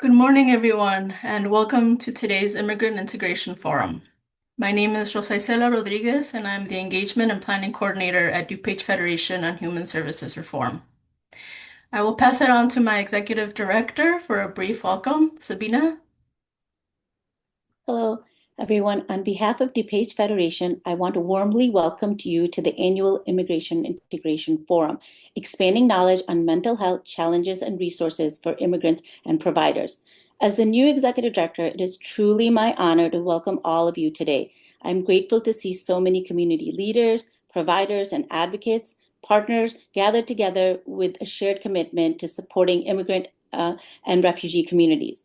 Good morning, everyone, and welcome to today's Immigrant Integration Forum. My name is Rosaisela Rodriguez, and I'm the Engagement and Planning Coordinator at DuPage Federation on Human Services Reform. I will pass it on to my Executive Director for a brief welcome. Sabina? Hello, everyone. On behalf of DuPage Federation, I want to warmly welcome you to the annual Immigration Integration Forum, expanding knowledge on mental health challenges and resources for immigrants and providers. As the new Executive Director, it is truly my honor to welcome all of you today. I'm grateful to see so many community leaders, providers, and advocates, partners gathered together with a shared commitment to supporting immigrant and refugee communities.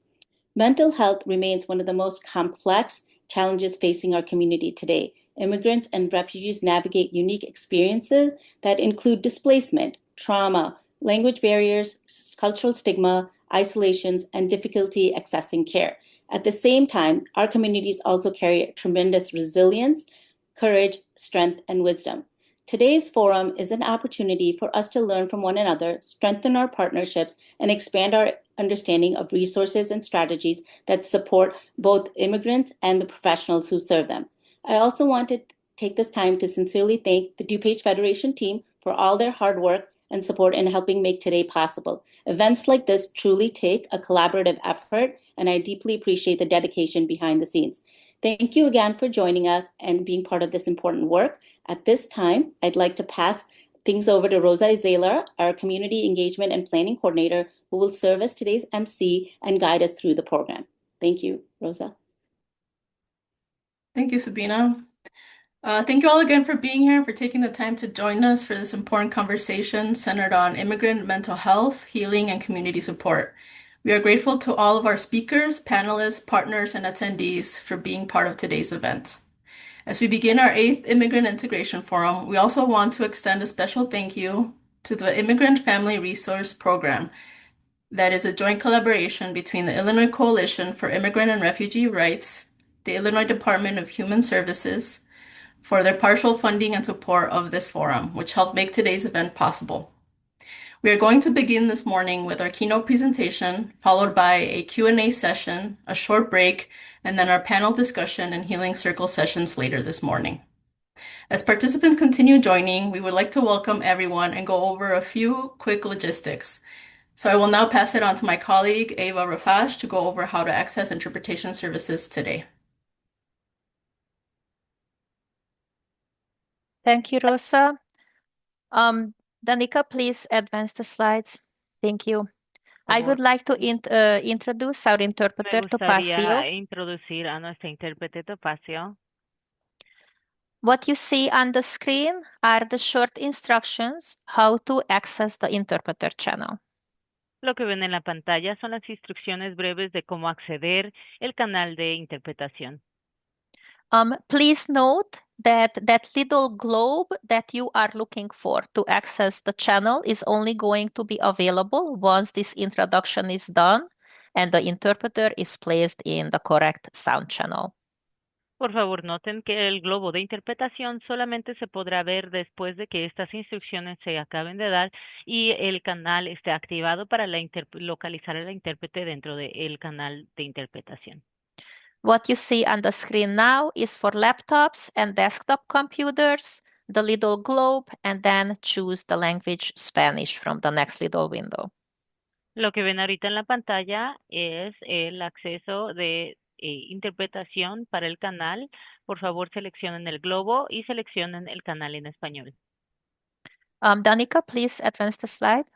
Mental health remains one of the most complex challenges facing our community today. Immigrants and refugees navigate unique experiences that include displacement, trauma, language barriers, cultural stigma, isolations, and difficulty accessing care. At the same time, our communities also carry tremendous resilience, courage, strength, and wisdom. Today's forum is an opportunity for us to learn from one another, strengthen our partnerships, and expand our understanding of resources and strategies that support both immigrants and the professionals who serve them. I also want to take this time to sincerely thank the DuPage Federation team for all their hard work and support in helping make today possible. Events like this truly take a collaborative effort, and I deeply appreciate the dedication behind the scenes. Thank you again for joining us and being part of this important work. At this time, I'd like to pass things over to Rosa Izela, our Community Engagement and Planning Coordinator, who will serve as today's MC and guide us through the program. Thank you, Rosa. Thank you, Sabina. Thank you all again for being here and for taking the time to join us for this important conversation centered on immigrant mental health, healing, and community support. We are grateful to all of our speakers, panelists, partners, and attendees for being part of today's event. As we begin our 8th Immigrant Integration Forum, we also want to extend a special thank you to the Immigrant Family Resource Program, that is a joint collaboration between the Illinois Coalition for Immigrant and Refugee Rights, the Illinois Department of Human Services, for their partial funding and support of this forum, which helped make today's event possible. We are going to begin this morning with our keynote presentation, followed by a Q&A session, a short break, and then our panel discussion and healing circle sessions later this morning. As participants continue joining, we would like to welcome everyone and go over a few quick logistics. So I will now pass it on to my colleague, Ava Rafash, to go over how to access interpretation services today. Thank you, Rosa. Danica, please advance the slides. Thank you. I would like to introduce our interpreter, Me Topacio. gustaría introducir a nuestra intérprete Topacio. What you see on the screen are the short instructions how to access the interpreter channel. Lo que ven en la pantalla son las instrucciones breves de cómo acceder al canal de interpretación. Please note that that little globe that you are looking for to access the channel is only going to be available once this introduction is done and the interpreter is placed in the correct sound channel. Por favor, noten que el globo de interpretación solamente se podrá ver después de que estas instrucciones se acaben de dar y el canal esté activado para localizar a la intérprete dentro del canal de interpretación. What you see on the screen now is for laptops and desktop computers, the little globe, and then choose the language Spanish from the next little window. Lo que ven ahorita en la pantalla es el acceso de interpretación para el canal. Por favor, seleccionen el globo y seleccionen el canal en español. Danica, please advance the slide.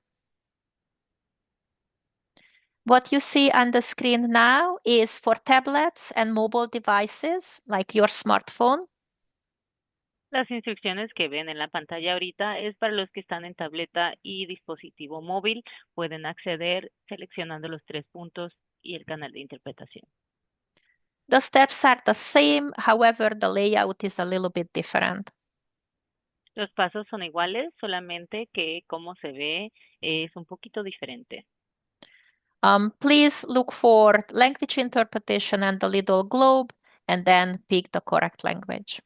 What you see on the screen now is for tablets and mobile devices like your smartphone. Las instrucciones que ven en la pantalla ahorita es para los que están en tableta y dispositivo móvil. Pueden acceder seleccionando los 3 puntos y el canal de interpretación. The steps are the same, however, the layout is a little bit different. Los pasos son iguales, solamente que como se ve es un poquito diferente. Please look for language interpretation and the little globe, and then pick the correct language.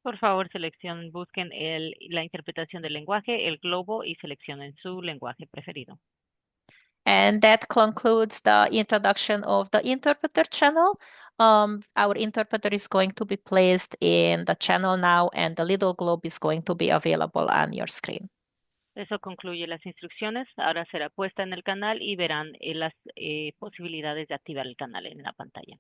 Por favor, busquen la interpretación del lenguaje, el globo y seleccionen su lenguaje preferido. And that concludes the introduction of the interpreter channel. Our interpreter is going to be placed in the channel now, and the little globe is going to be available on your screen. Eso concluye las instrucciones. Ahora será puesta en el canal y verán las posibilidades de activar el canal en la pantalla.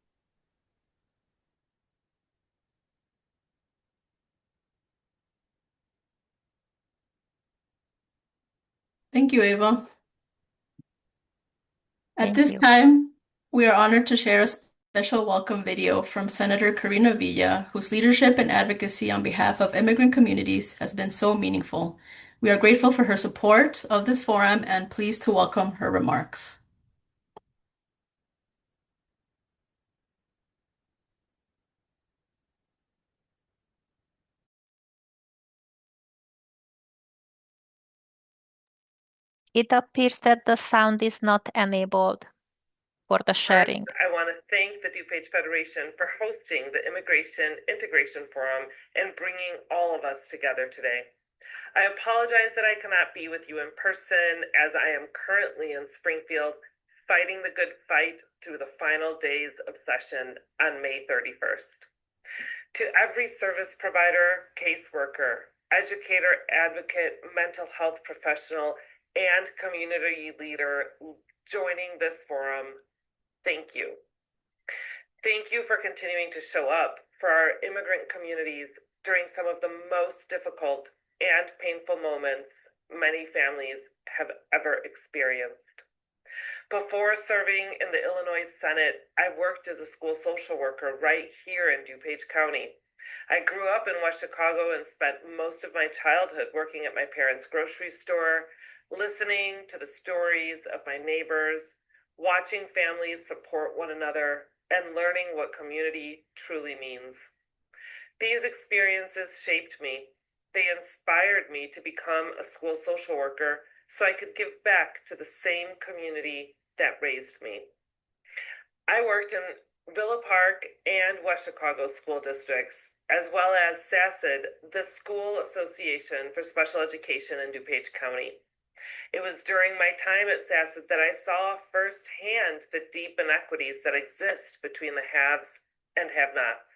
Thank you, Ava. At Thank this you. time, we are honored to share a special welcome video from Senator Karina Villa, whose leadership and advocacy on behalf of immigrant communities has been so meaningful. We are grateful for her support of this forum and pleased to welcome her remarks. It appears that the sound is not enabled for the sharing. First, I want to thank the DuPage Federation for hosting the Immigration Integration Forum and bringing all of us together today. I apologize that I cannot be with you in person as I am currently in Springfield fighting the good fight through the final days of session on May 31st. To every service provider, caseworker, educator, advocate, mental health professional, and community leader joining this forum, thank you. Thank you for continuing to show up for our immigrant communities during some of the most difficult and painful moments many families have ever experienced. Before serving in the Illinois Senate, I worked as a school social worker right here in DuPage County. I grew up in West Chicago and spent most of my childhood working at my parents' grocery store, listening to the stories of my neighbors, watching families support one another, and learning what community truly means. These experiences shaped me. They inspired me to become a school social worker so I could give back to the same community that raised me. I worked in Villa Park and West Chicago school districts, as well as SACID, the School Association for Special Education in DuPage County. It was during my time at SACID that I saw firsthand the deep inequities that exist between the haves and have-nots.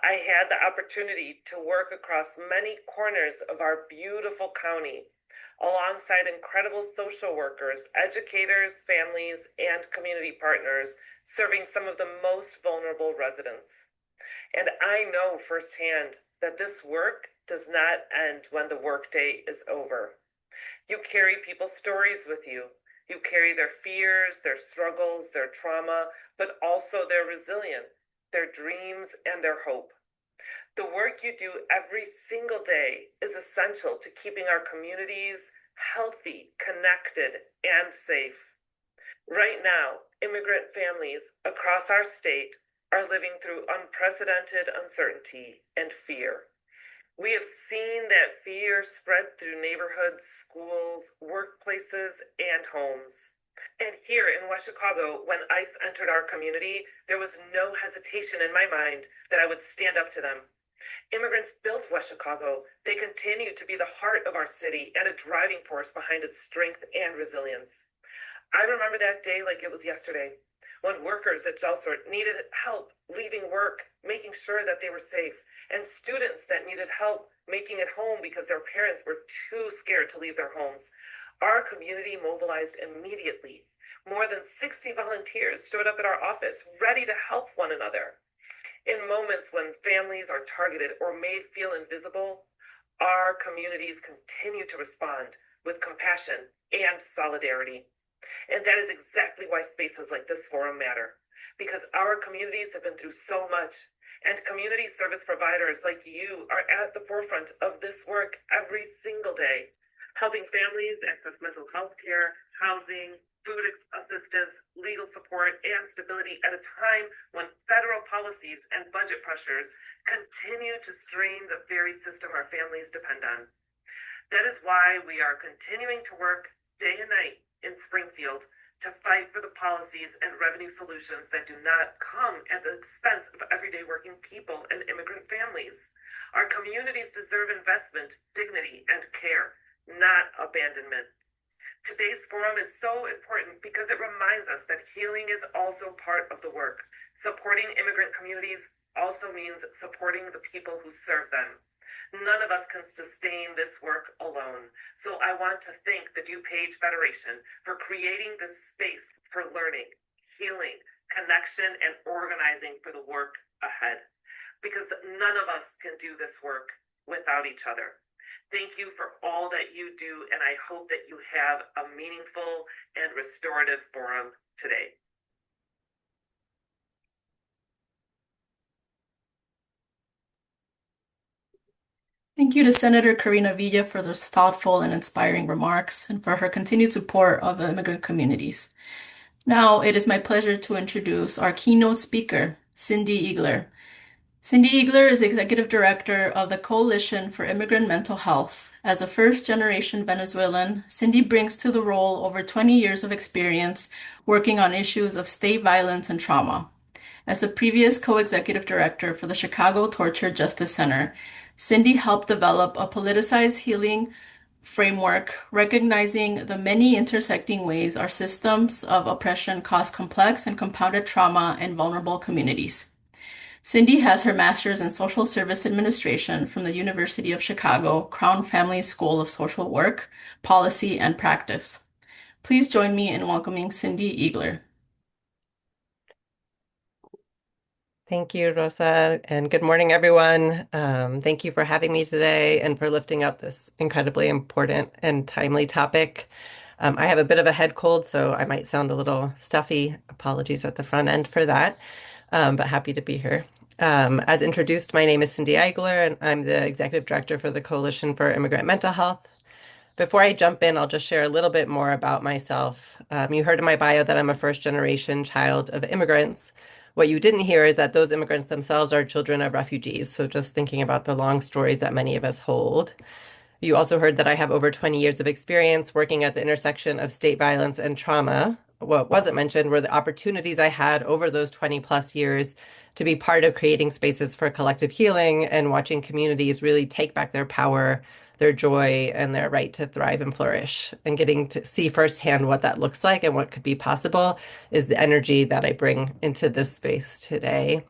I had the opportunity to work across many corners of our beautiful county, alongside incredible social workers, educators, families, and community partners, serving some of the most vulnerable residents. And I know firsthand that this work does not end when the workday is over. You carry people's stories with you. You carry their fears, their struggles, their trauma, but also their resilience, their dreams, and their hope. The work you do every single day is essential to keeping our communities healthy, connected, and safe. Right now, immigrant families across our state are living through unprecedented uncertainty and fear. We have seen that fear spread through neighborhoods, schools, workplaces, and homes. And here in West Chicago, when ICE entered our community, there was no hesitation in my mind that I would stand up to them. Immigrants built West Chicago. They continue to be the heart of our city and a driving force behind its strength and resilience. I remember that day like it was yesterday, when workers at Gelsort needed help leaving work, making sure that they were safe, and students that needed help making it home because their parents were too scared to leave their homes. Our community mobilized immediately. More than 60 volunteers showed up at our office, ready to help one another. In moments when families are targeted or made feel invisible, our communities continue to respond with compassion and solidarity. And that is exactly why spaces like this forum matter, because our communities have been through so much, and community service providers like you are at the forefront of this work every single day, helping families access mental health care, housing, food assistance, legal support, and stability at a time when federal policies and budget pressures continue to strain the very system our families depend on. That is why we are continuing to work day and night in Springfield to fight for the policies and revenue solutions that do not come at the expense of everyday working people and immigrant families. Our communities deserve investment, dignity, and care, not abandonment. Today's forum is so important because it reminds us that healing is also part of the work. Supporting immigrant communities also means supporting the people who serve them. None of us can sustain this work alone. So I want to thank the DuPage Federation for creating this space for learning, healing, connection, and organizing for the work ahead. Because none of us can do this work without each other. Thank you for all that you do, and I hope that you have a meaningful and restorative forum today. Thank you to Senator Karina Villa for those thoughtful and inspiring remarks and for her continued support of immigrant communities. Now, it is my pleasure to introduce our keynote speaker, Cindy Eagler. Cindy Eagler is Executive Director of the Coalition for Immigrant Mental Health. As a first-generation Venezuelan, Cindy brings to the role over 20 years of experience working on issues of state violence and trauma. As a previous co-executive director for the Chicago Torture Justice Center, Cindy helped develop a politicized healing framework, recognizing the many intersecting ways our systems of oppression cause complex and compounded trauma in vulnerable communities. Cindy has her master's in social service administration from the University of Chicago Crown Family School of Social Work, Policy, and Practice. Please join me in welcoming Cindy Eagler. Thank you, Rosa, and good morning, everyone. Thank you for having me today and for lifting up this incredibly important and timely topic. I have a bit of a head cold, so I might sound a little stuffy. Apologies at the front end for that, but happy to be here. As introduced, my name is Cindy Eigler, and I'm the Executive Director for the Coalition for Immigrant Mental Health. Before I jump in, I'll just share a little bit more about myself. You heard in my bio that I'm a first-generation child of immigrants. What you didn't hear is that those immigrants themselves are children of refugees. So just thinking about the long stories that many of us hold. You also heard that I have over 20 years of experience working at the intersection of state violence and trauma. What wasn't mentioned were the opportunities I had over those 20 plus years to be part of creating spaces for collective healing and watching communities really take back their power, their joy, and their right to thrive and flourish. And getting to see firsthand what that looks like and what could be possible is the energy that I bring into this space today.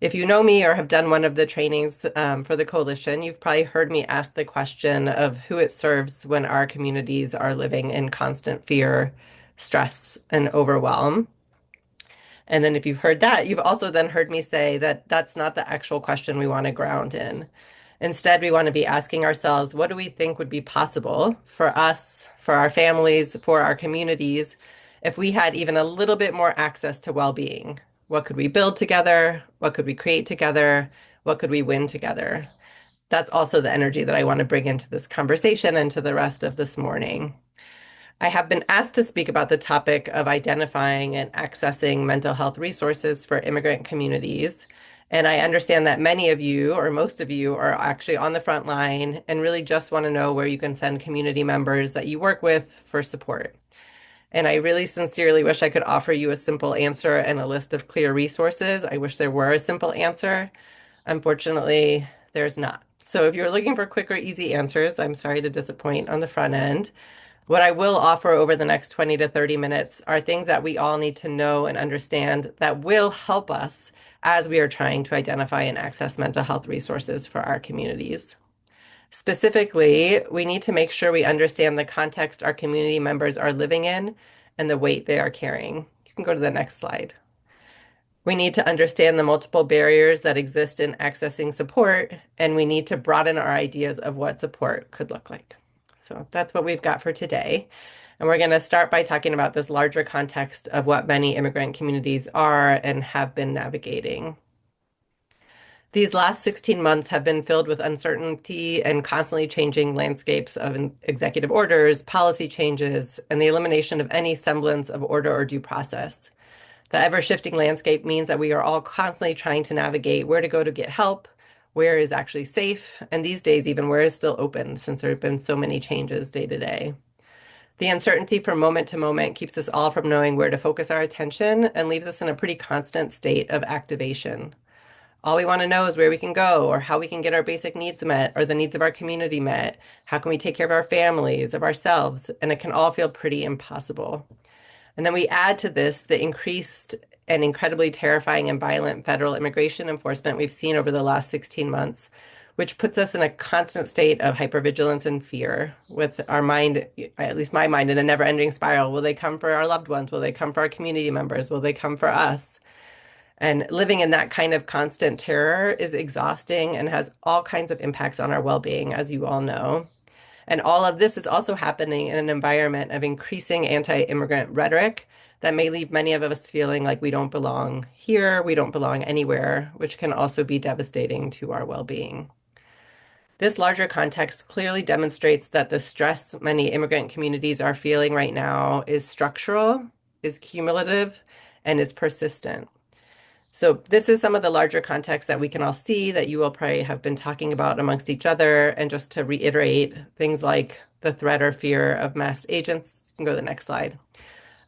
If you know me or have done one of the trainings for the coalition, you've probably heard me ask the question of who it serves when our communities are living in constant fear, stress, and overwhelm. And then if you've heard that, you've also then heard me say that that's not the actual question we want to ground in. Instead, we want to be asking ourselves, what do we think would be possible for us, for our families, for our communities, if we had even a little bit more access to well-being? What could we build together? What could we create together? What could we win together? That's also the energy that I want to bring into this conversation and to the rest of this morning. I have been asked to speak about the topic of identifying and accessing mental health resources for immigrant communities. And I understand that many of you, or most of you, are actually on the front line and really just want to know where you can send community members that you work with for support. And I really sincerely wish I could offer you a simple answer and a list of clear resources. I wish there were a simple answer. Unfortunately, there's not. So if you're looking for quick or easy answers, I'm sorry to disappoint on the front end. What I will offer over the next 20 to 30 minutes are things that we all need to know and understand that will help us as we are trying to identify and access mental health resources for our communities. Specifically, we need to make sure we understand the context our community members are living in and the weight they are carrying. You can go to the next slide. We need to understand the multiple barriers that exist in accessing support, and we need to broaden our ideas of what support could look like. So that's what we've got for today. And we're going to start by talking about this larger context of what many immigrant communities are and have been navigating. These last 16 months have been filled with uncertainty and constantly changing landscapes of executive orders, policy changes, and the elimination of any semblance of order or due process. The ever-shifting landscape means that we are all constantly trying to navigate where to go to get help, where is actually safe, and these days even where is still open, since there have been so many changes day to day. The uncertainty from moment to moment keeps us all from knowing where to focus our attention and leaves us in a pretty constant state of activation. All we want to know is where we can go or how we can get our basic needs met or the needs of our community met. How can we take care of our families, of ourselves? And it can all feel pretty impossible. And then we add to this the increased and incredibly terrifying and violent federal immigration enforcement we've seen over the last 16 months, which puts us in a constant state of hypervigilance and fear with our mind, at least my mind, in a never-ending spiral. Will they come for our loved ones? Will they come for our community members? Will they come for us? And living in that kind of constant terror is exhausting and has all kinds of impacts on our well-being, as you all know. And all of this is also happening in an environment of increasing anti-immigrant rhetoric that may leave many of us feeling like we don't belong here, we don't belong anywhere, which can also be devastating to our well-being. This larger context clearly demonstrates that the stress many immigrant communities are feeling right now is structural, is cumulative, and is persistent. So this is some of the larger context that we can all see that you all probably have been talking about amongst each other. And just to reiterate, things like the threat or fear of masked agents, you can go to the next slide,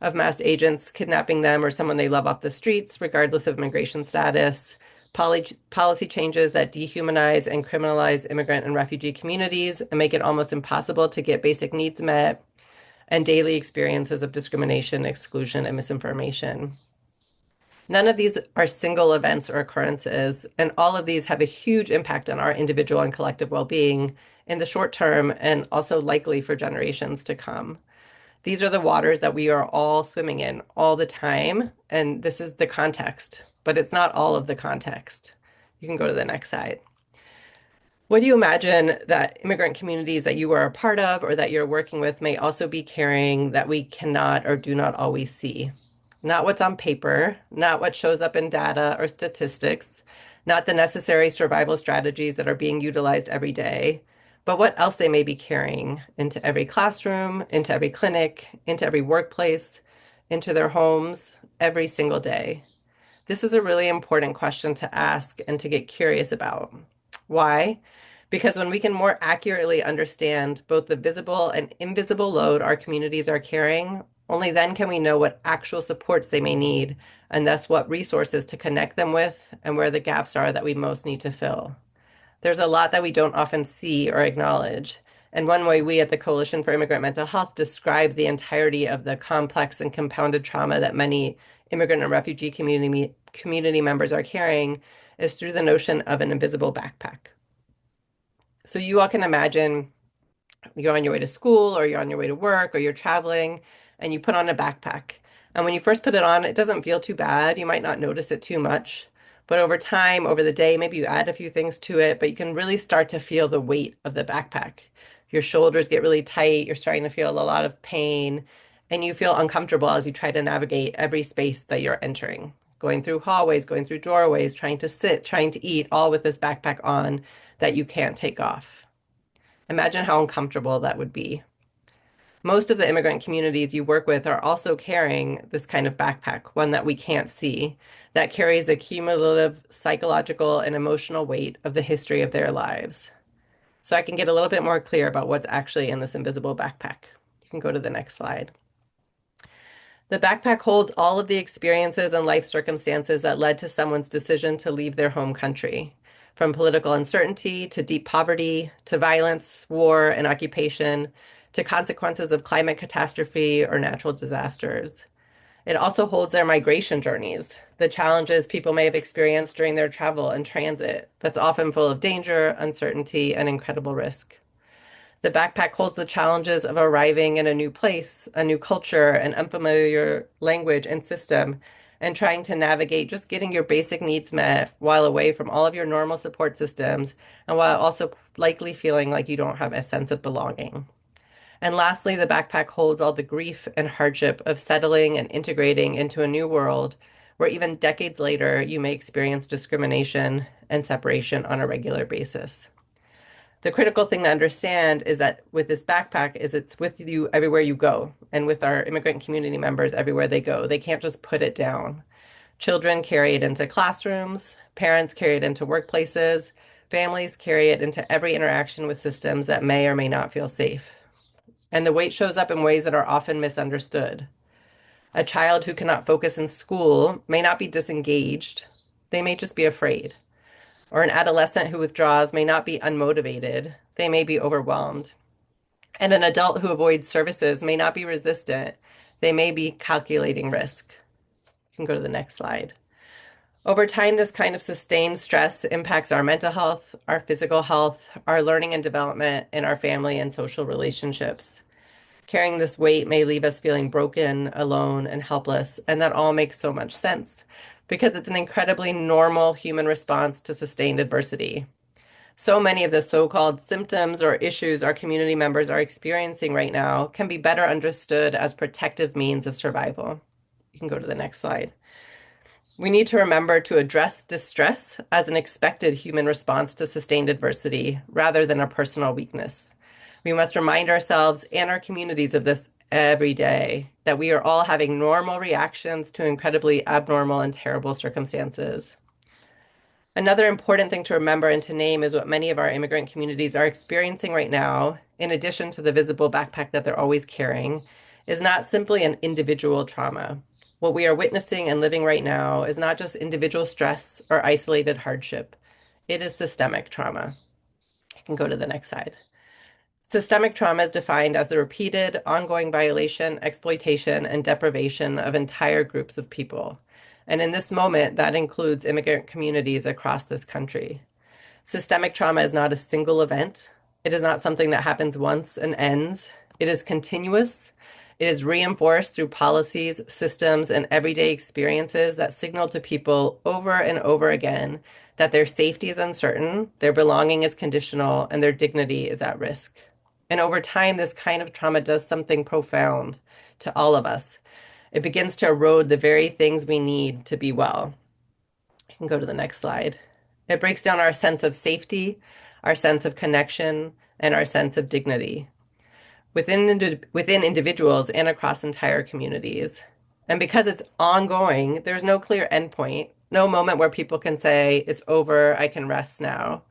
of masked agents kidnapping them or someone they love off the streets, regardless of immigration status, policy changes that dehumanize and criminalize immigrant and refugee communities and make it almost impossible to get basic needs met, and daily experiences of discrimination, exclusion, and misinformation. None of these are single events or occurrences, and all of these have a huge impact on our individual and collective well-being in the short term and also likely for generations to come. These are the waters that we are all swimming in all the time, and this is the context, but it's not all of the context. You can go to the next slide. What do you imagine that immigrant communities that you are a part of or that you're working with may also be carrying that we cannot or do not always see? Not what's on paper, not what shows up in data or statistics, not the necessary survival strategies that are being utilized every day, but what else they may be carrying into every classroom, into every clinic, into every workplace, into their homes every single day. This is a really important question to ask and to get curious about. Why? Because when we can more accurately understand both the visible and invisible load our communities are carrying, only then can we know what actual supports they may need, and thus what resources to connect them with and where the gaps are that we most need to fill. There's a lot that we don't often see or acknowledge. And one way we at the Coalition for Immigrant Mental Health describe the entirety of the complex and compounded trauma that many immigrant and refugee community members are carrying is through the notion of an invisible backpack. So you all can imagine you're on your way to school or you're on your way to work or you're traveling and you put on a backpack. And when you first put it on, it doesn't feel too bad. You might not notice it too much. But over time, over the day, maybe you add a few things to it, but you can really start to feel the weight of the backpack. Your shoulders get really tight. You're starting to feel a lot of pain, and you feel uncomfortable as you try to navigate every space that you're entering, going through hallways, going through doorways, trying to sit, trying to eat, all with this backpack on that you can't take off. Imagine how uncomfortable that would be. Most of the immigrant communities you work with are also carrying this kind of backpack, one that we can't see, that carries the cumulative psychological and emotional weight of the history of their lives. So I can get a little bit more clear about what's actually in this invisible backpack. You can go to the next slide. The backpack holds all of the experiences and life circumstances that led to someone's decision to leave their home country, from political uncertainty to deep poverty to violence, war, and occupation, to consequences of climate catastrophe or natural disasters. It also holds their migration journeys, the challenges people may have experienced during their travel and transit that's often full of danger, uncertainty, and incredible risk. The backpack holds the challenges of arriving in a new place, a new culture, an unfamiliar language and system, and trying to navigate just getting your basic needs met while away from all of your normal support systems and while also likely feeling like you don't have a sense of belonging. And lastly, the backpack holds all the grief and hardship of settling and integrating into a new world where even decades later, you may experience discrimination and separation on a regular basis. The critical thing to understand is that with this backpack is it's with you everywhere you go and with our immigrant community members everywhere they go. They can't just put it down. Children carry it into classrooms, parents carry it into workplaces, families carry it into every interaction with systems that may or may not feel safe. And the weight shows up in ways that are often misunderstood. A child who cannot focus in school may not be disengaged. They may just be afraid. Or an adolescent who withdraws may not be unmotivated, they may be overwhelmed. And an adult who avoids services may not be resistant, they may be calculating risk. You can go to the next slide. Over time, this kind of sustained stress impacts our mental health, our physical health, our learning and development, and our family and social relationships. Carrying this weight may leave us feeling broken, alone, and helpless, and that all makes so much sense because it's an incredibly normal human response to sustained adversity. So many of the so-called symptoms or issues our community members are experiencing right now can be better understood as protective means of survival. You can go to the next slide. We need to remember to address distress as an expected human response to sustained adversity rather than a personal weakness. We must remind ourselves and our communities of this every day, that we are all having normal reactions to incredibly abnormal and terrible circumstances. Another important thing to remember and to name is what many of our immigrant communities are experiencing right now, in addition to the visible backpack that they're always carrying, is not simply an individual trauma. What we are witnessing and living right now is not just individual stress or isolated hardship. It is systemic trauma. I can go to the next slide. Systemic trauma is defined as the repeated, ongoing violation, exploitation, and deprivation of entire groups of people. And in this moment, that includes immigrant communities across this country. Systemic trauma is not a single event. It is not something that happens once and ends. It is continuous. It is reinforced through policies, systems, and everyday experiences that signal to people over and over again that their safety is uncertain, their belonging is conditional, and their dignity is at risk. And over time, this kind of trauma does something profound to all of us. It begins to erode the very things we need to be well. You can go to the next slide. It breaks down our sense of safety, our sense of connection, and our sense of dignity within individuals and across entire communities. And because it's ongoing, there's no clear endpoint, no moment where people can say, it's over, I can rest now.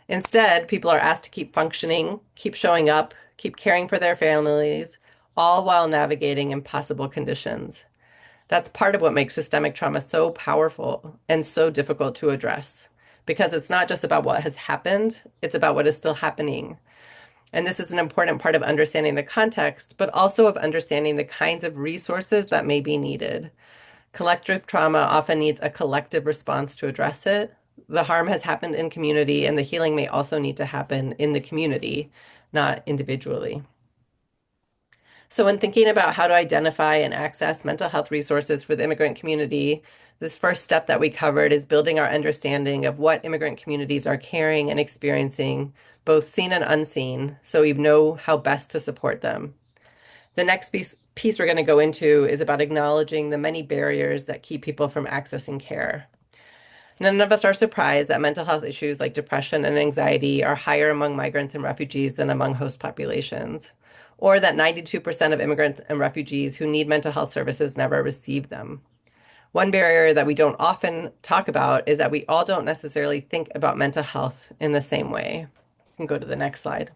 Instead, people are asked to keep functioning, keep showing up, keep caring for their families, all while navigating impossible conditions. That's part of what makes systemic trauma so powerful and so difficult to address, because it's not just about what has happened, it's about what is still happening. And this is an important part of understanding the context, but also of understanding the kinds of resources that may be needed. Collective trauma often needs a collective response to address it. The harm has happened in community, and the healing may also need to happen in the community, not individually. So when thinking about how to identify and access mental health resources for the immigrant community, this first step that we covered is building our understanding of what immigrant communities are carrying and experiencing, both seen and unseen, so we know how best to support them. The next piece we're going to go into is about acknowledging the many barriers that keep people from accessing care. None of us are surprised that mental health issues like depression and anxiety are higher among migrants and refugees than among host populations, or that 92% of immigrants and refugees who need mental health services never receive them. One barrier that we don't often talk about is that we all don't necessarily think about mental health in the same way. You can go to the next slide.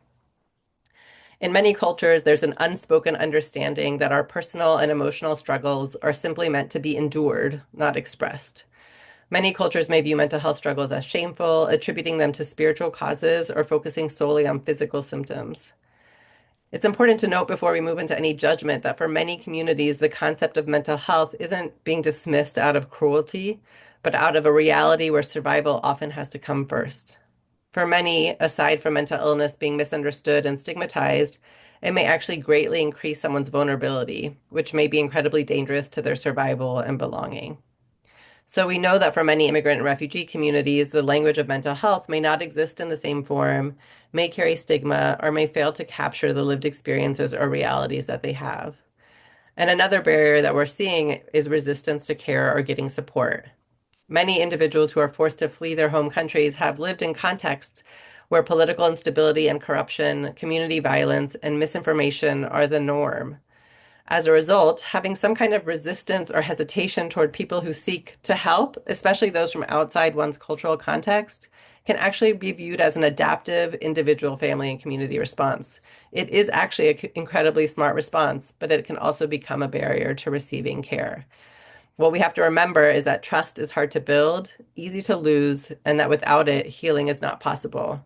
In many cultures, there's an unspoken understanding that our personal and emotional struggles are simply meant to be endured, not expressed. Many cultures may view mental health struggles as shameful, attributing them to spiritual causes or focusing solely on physical symptoms. It's important to note before we move into any judgment that for many communities, the concept of mental health isn't being dismissed out of cruelty, but out of a reality where survival often has to come first. For many, aside from mental illness being misunderstood and stigmatized, it may actually greatly increase someone's vulnerability, which may be incredibly dangerous to their survival and belonging. So we know that for many immigrant and refugee communities, the language of mental health may not exist in the same form, may carry stigma, or may fail to capture the lived experiences or realities that they have. And another barrier that we're seeing is resistance to care or getting support. Many individuals who are forced to flee their home countries have lived in contexts where political instability and corruption, community violence, and misinformation are the norm. As a result, having some kind of resistance or hesitation toward people who seek to help, especially those from outside one's cultural context, can actually be viewed as an adaptive individual, family, and community response. It is actually an incredibly smart response, but it can also become a barrier to receiving care. What we have to remember is that trust is hard to build, easy to lose, and that without it, healing is not possible.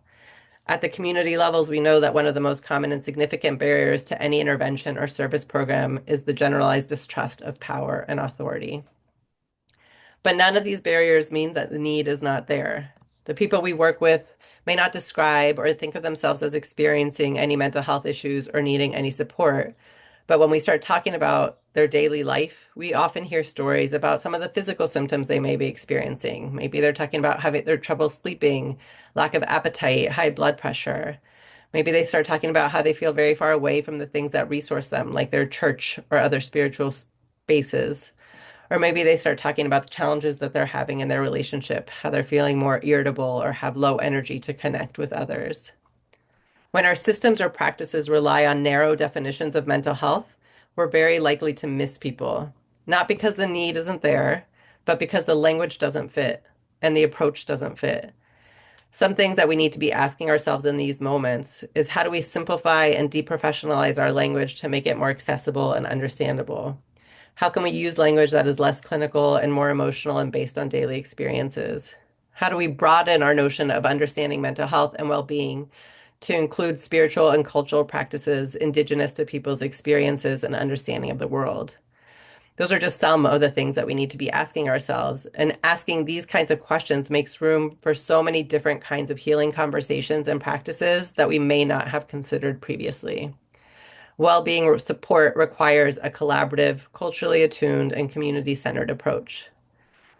At the community levels, we know that one of the most common and significant barriers to any intervention or service program is the generalized distrust of power and authority. But none of these barriers mean that the need is not there. The people we work with may not describe or think of themselves as experiencing any mental health issues or needing any support. But when we start talking about their daily life, we often hear stories about some of the physical symptoms they may be experiencing. Maybe they're talking about having their trouble sleeping, lack of appetite, high blood pressure. Maybe they start talking about how they feel very far away from the things that resource them, like their church or other spiritual spaces. Or maybe they start talking about the challenges that they're having in their relationship, how they're feeling more irritable or have low energy to connect with others. When our systems or practices rely on narrow definitions of mental health, we're very likely to miss people, not because the need isn't there, but because the language doesn't fit and the approach doesn't fit. Some things that we need to be asking ourselves in these moments is how do we simplify and deprofessionalize our language to make it more accessible and understandable? How can we use language that is less clinical and more emotional and based on daily experiences? How do we broaden our notion of understanding mental health and well-being to include spiritual and cultural practices indigenous to people's experiences and understanding of the world? Those are just some of the things that we need to be asking ourselves. And asking these kinds of questions makes room for so many different kinds of healing conversations and practices that we may not have considered previously. Well-being support requires a collaborative, culturally attuned, and community-centered approach.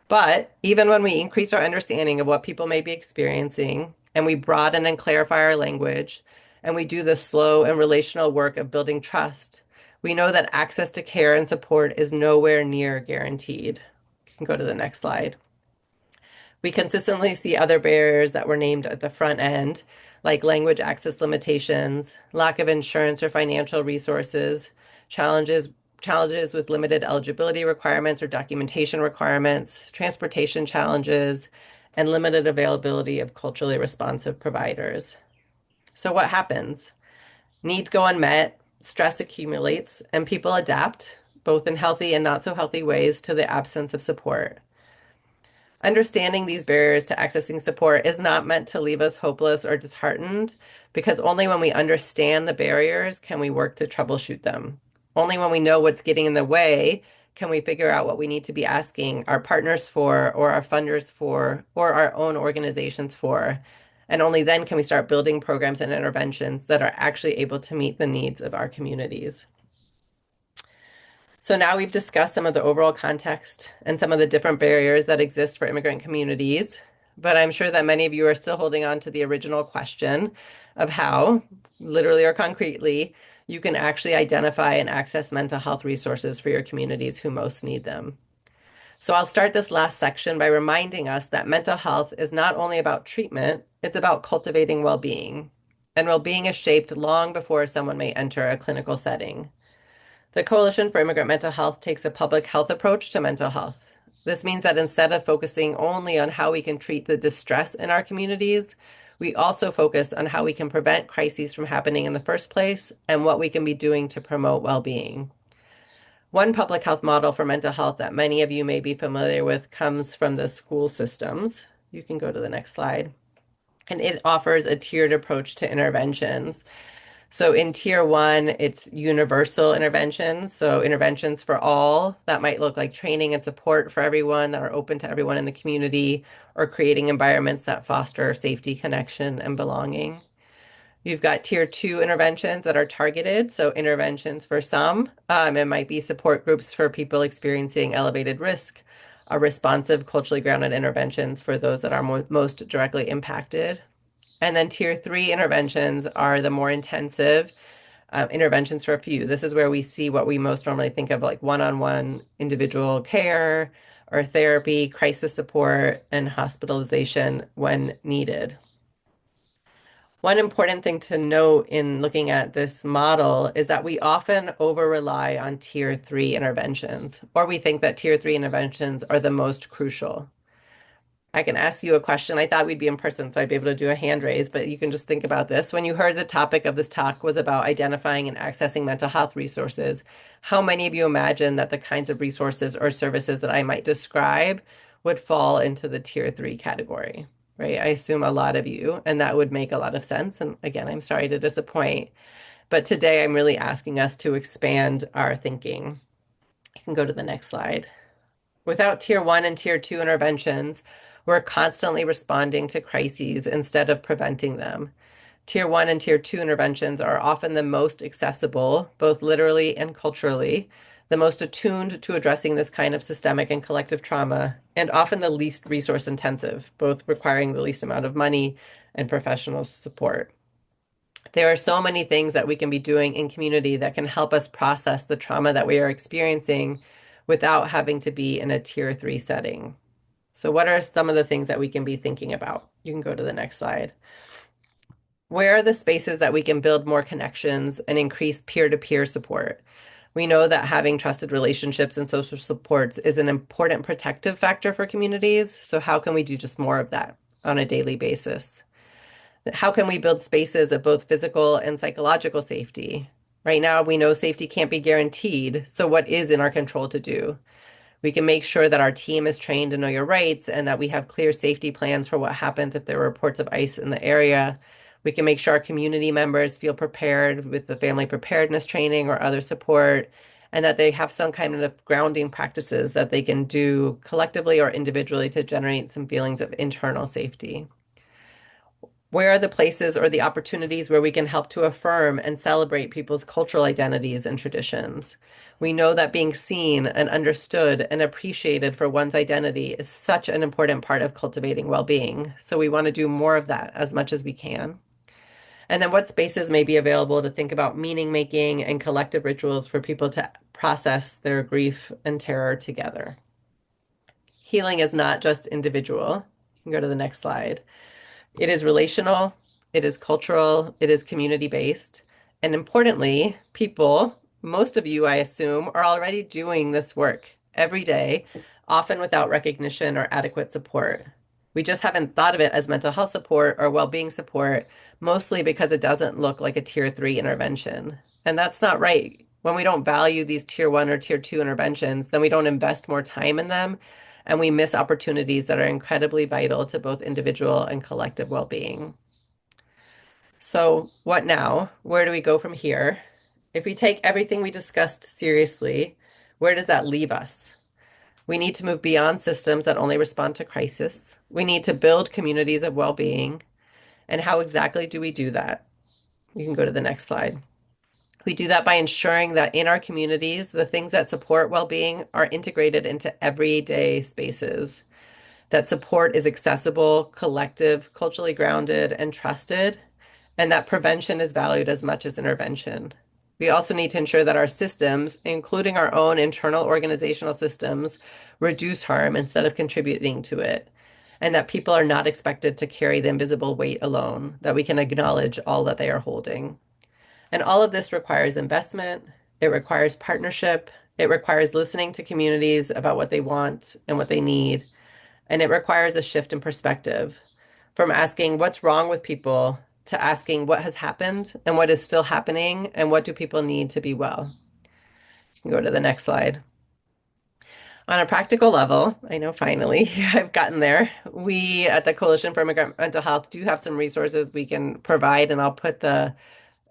But even when we increase our understanding of what people may be experiencing, and we broaden and clarify our language, and we do the slow and relational work of building trust, we know that access to care and support is nowhere near guaranteed. You can go to the next slide. We consistently see other barriers that were named at the front end, like language access limitations, lack of insurance or financial resources, challenges with limited eligibility requirements or documentation requirements, transportation challenges, and limited availability of culturally responsive providers. So what happens? Needs go unmet, stress accumulates, and people adapt, both in healthy and not so healthy ways, to the absence of support. Understanding these barriers to accessing support is not meant to leave us hopeless or disheartened, because only when we understand the barriers can we work to troubleshoot them. Only when we know what's getting in the way can we figure out what we need to be asking our partners for, or our funders for, or our own organizations for. And only then can we start building programs and interventions that are actually able to meet the needs of our communities. So now we've discussed some of the overall context and some of the different barriers that exist for immigrant communities, but I'm sure that many of you are still holding on to the original question of how, literally or concretely, you can actually identify and access mental health resources for your communities who most need them. So I'll start this last section by reminding us that mental health is not only about treatment, it's about cultivating well-being. And well-being is shaped long before someone may enter a clinical setting. The Coalition for Immigrant Mental Health takes a public health approach to mental health. This means that instead of focusing only on how we can treat the distress in our communities, we also focus on how we can prevent crises from happening in the first place and what we can be doing to promote well-being. One public health model for mental health that many of you may be familiar with comes from the school systems. You can go to the next slide. And it offers a tiered approach to interventions. So in tier one, it's universal interventions. So interventions for all that might look like training and support for everyone that are open to everyone in the community, or creating environments that foster safety, connection, and belonging. You've got tier two interventions that are targeted. So interventions for some, it might be support groups for people experiencing elevated risk, responsive, culturally grounded interventions for those that are most directly impacted. And then tier three interventions are the more intensive interventions for a few. This is where we see what we most normally think of, like one-on-one individual care or therapy, crisis support, and hospitalization when needed. One important thing to note in looking at this model is that we often over-rely on tier three interventions, or we think that tier three interventions are the most crucial. I can ask you a question. I thought we'd be in person, so I'd be able to do a hand raise, but you can just think about this. When you heard the topic of this talk was about identifying and accessing mental health resources, how many of you imagine that the kinds of resources or services that I might describe would fall into the tier 3 category, right? I assume a lot of you, and that would make a lot of sense. And again, I'm sorry to disappoint, but today I'm really asking us to expand our thinking. You can go to the next slide. Without tier 1 and tier 2 interventions, we're constantly responding to crises instead of preventing them. Tier 1 and tier 2 interventions are often the most accessible, both literally and culturally, the most attuned to addressing this kind of systemic and collective trauma, and often the least resource intensive, both requiring the least amount of money and professional support. There are so many things that we can be doing in community that can help us process the trauma that we are experiencing without having to be in a tier 3 setting. So what are some of the things that we can be thinking about? You can go to the next slide. Where are the spaces that we can build more connections and increase peer-to-peer support? We know that having trusted relationships and social supports is an important protective factor for communities. So how can we do just more of that on a daily basis? How can we build spaces of both physical and psychological safety? Right now, we know safety can't be guaranteed. So what is in our control to do? We can make sure that our team is trained to know your rights and that we have clear safety plans for what happens if there are reports of ICE in the area. We can make sure our community members feel prepared with the family preparedness training or other support, and that they have some kind of grounding practices that they can do collectively or individually to generate some feelings of internal safety. Where are the places or the opportunities where we can help to affirm and celebrate people's cultural identities and traditions? We know that being seen and understood and appreciated for one's identity is such an important part of cultivating well-being. So we want to do more of that as much as we can. And then what spaces may be available to think about meaning making and collective rituals for people to process their grief and terror together. Healing is not just individual. You can go to the next slide. It is relational, it is cultural, it is community-based, and importantly, people, most of you, I assume, are already doing this work every day, often without recognition or adequate support. We just haven't thought of it as mental health support or well-being support, mostly because it doesn't look like a tier 3 intervention. And that's not right. When we don't value these tier 1 or tier 2 interventions, then we don't invest more time in them, and we miss opportunities that are incredibly vital to both individual and collective well-being. So what now? Where do we go from here? If we take everything we discussed seriously, where does that leave us? We need to move beyond systems that only respond to crisis. We need to build communities of well-being. And how exactly do we do that? You can go to the next slide. We do that by ensuring that in our communities, the things that support well-being are integrated into everyday spaces, that support is accessible, collective, culturally grounded, and trusted, and that prevention is valued as much as intervention. We also need to ensure that our systems, including our own internal organizational systems, reduce harm instead of contributing to it, and that people are not expected to carry the invisible weight alone, that we can acknowledge all that they are holding. And all of this requires investment, it requires partnership, it requires listening to communities about what they want and what they need, and it requires a shift in perspective from asking what's wrong with people to asking what has happened and what is still happening and what do people need to be well. You can go to the next slide. On a practical level, I know finally I've gotten there. We at the Coalition for Immigrant Mental Health do have some resources we can provide, and I'll put the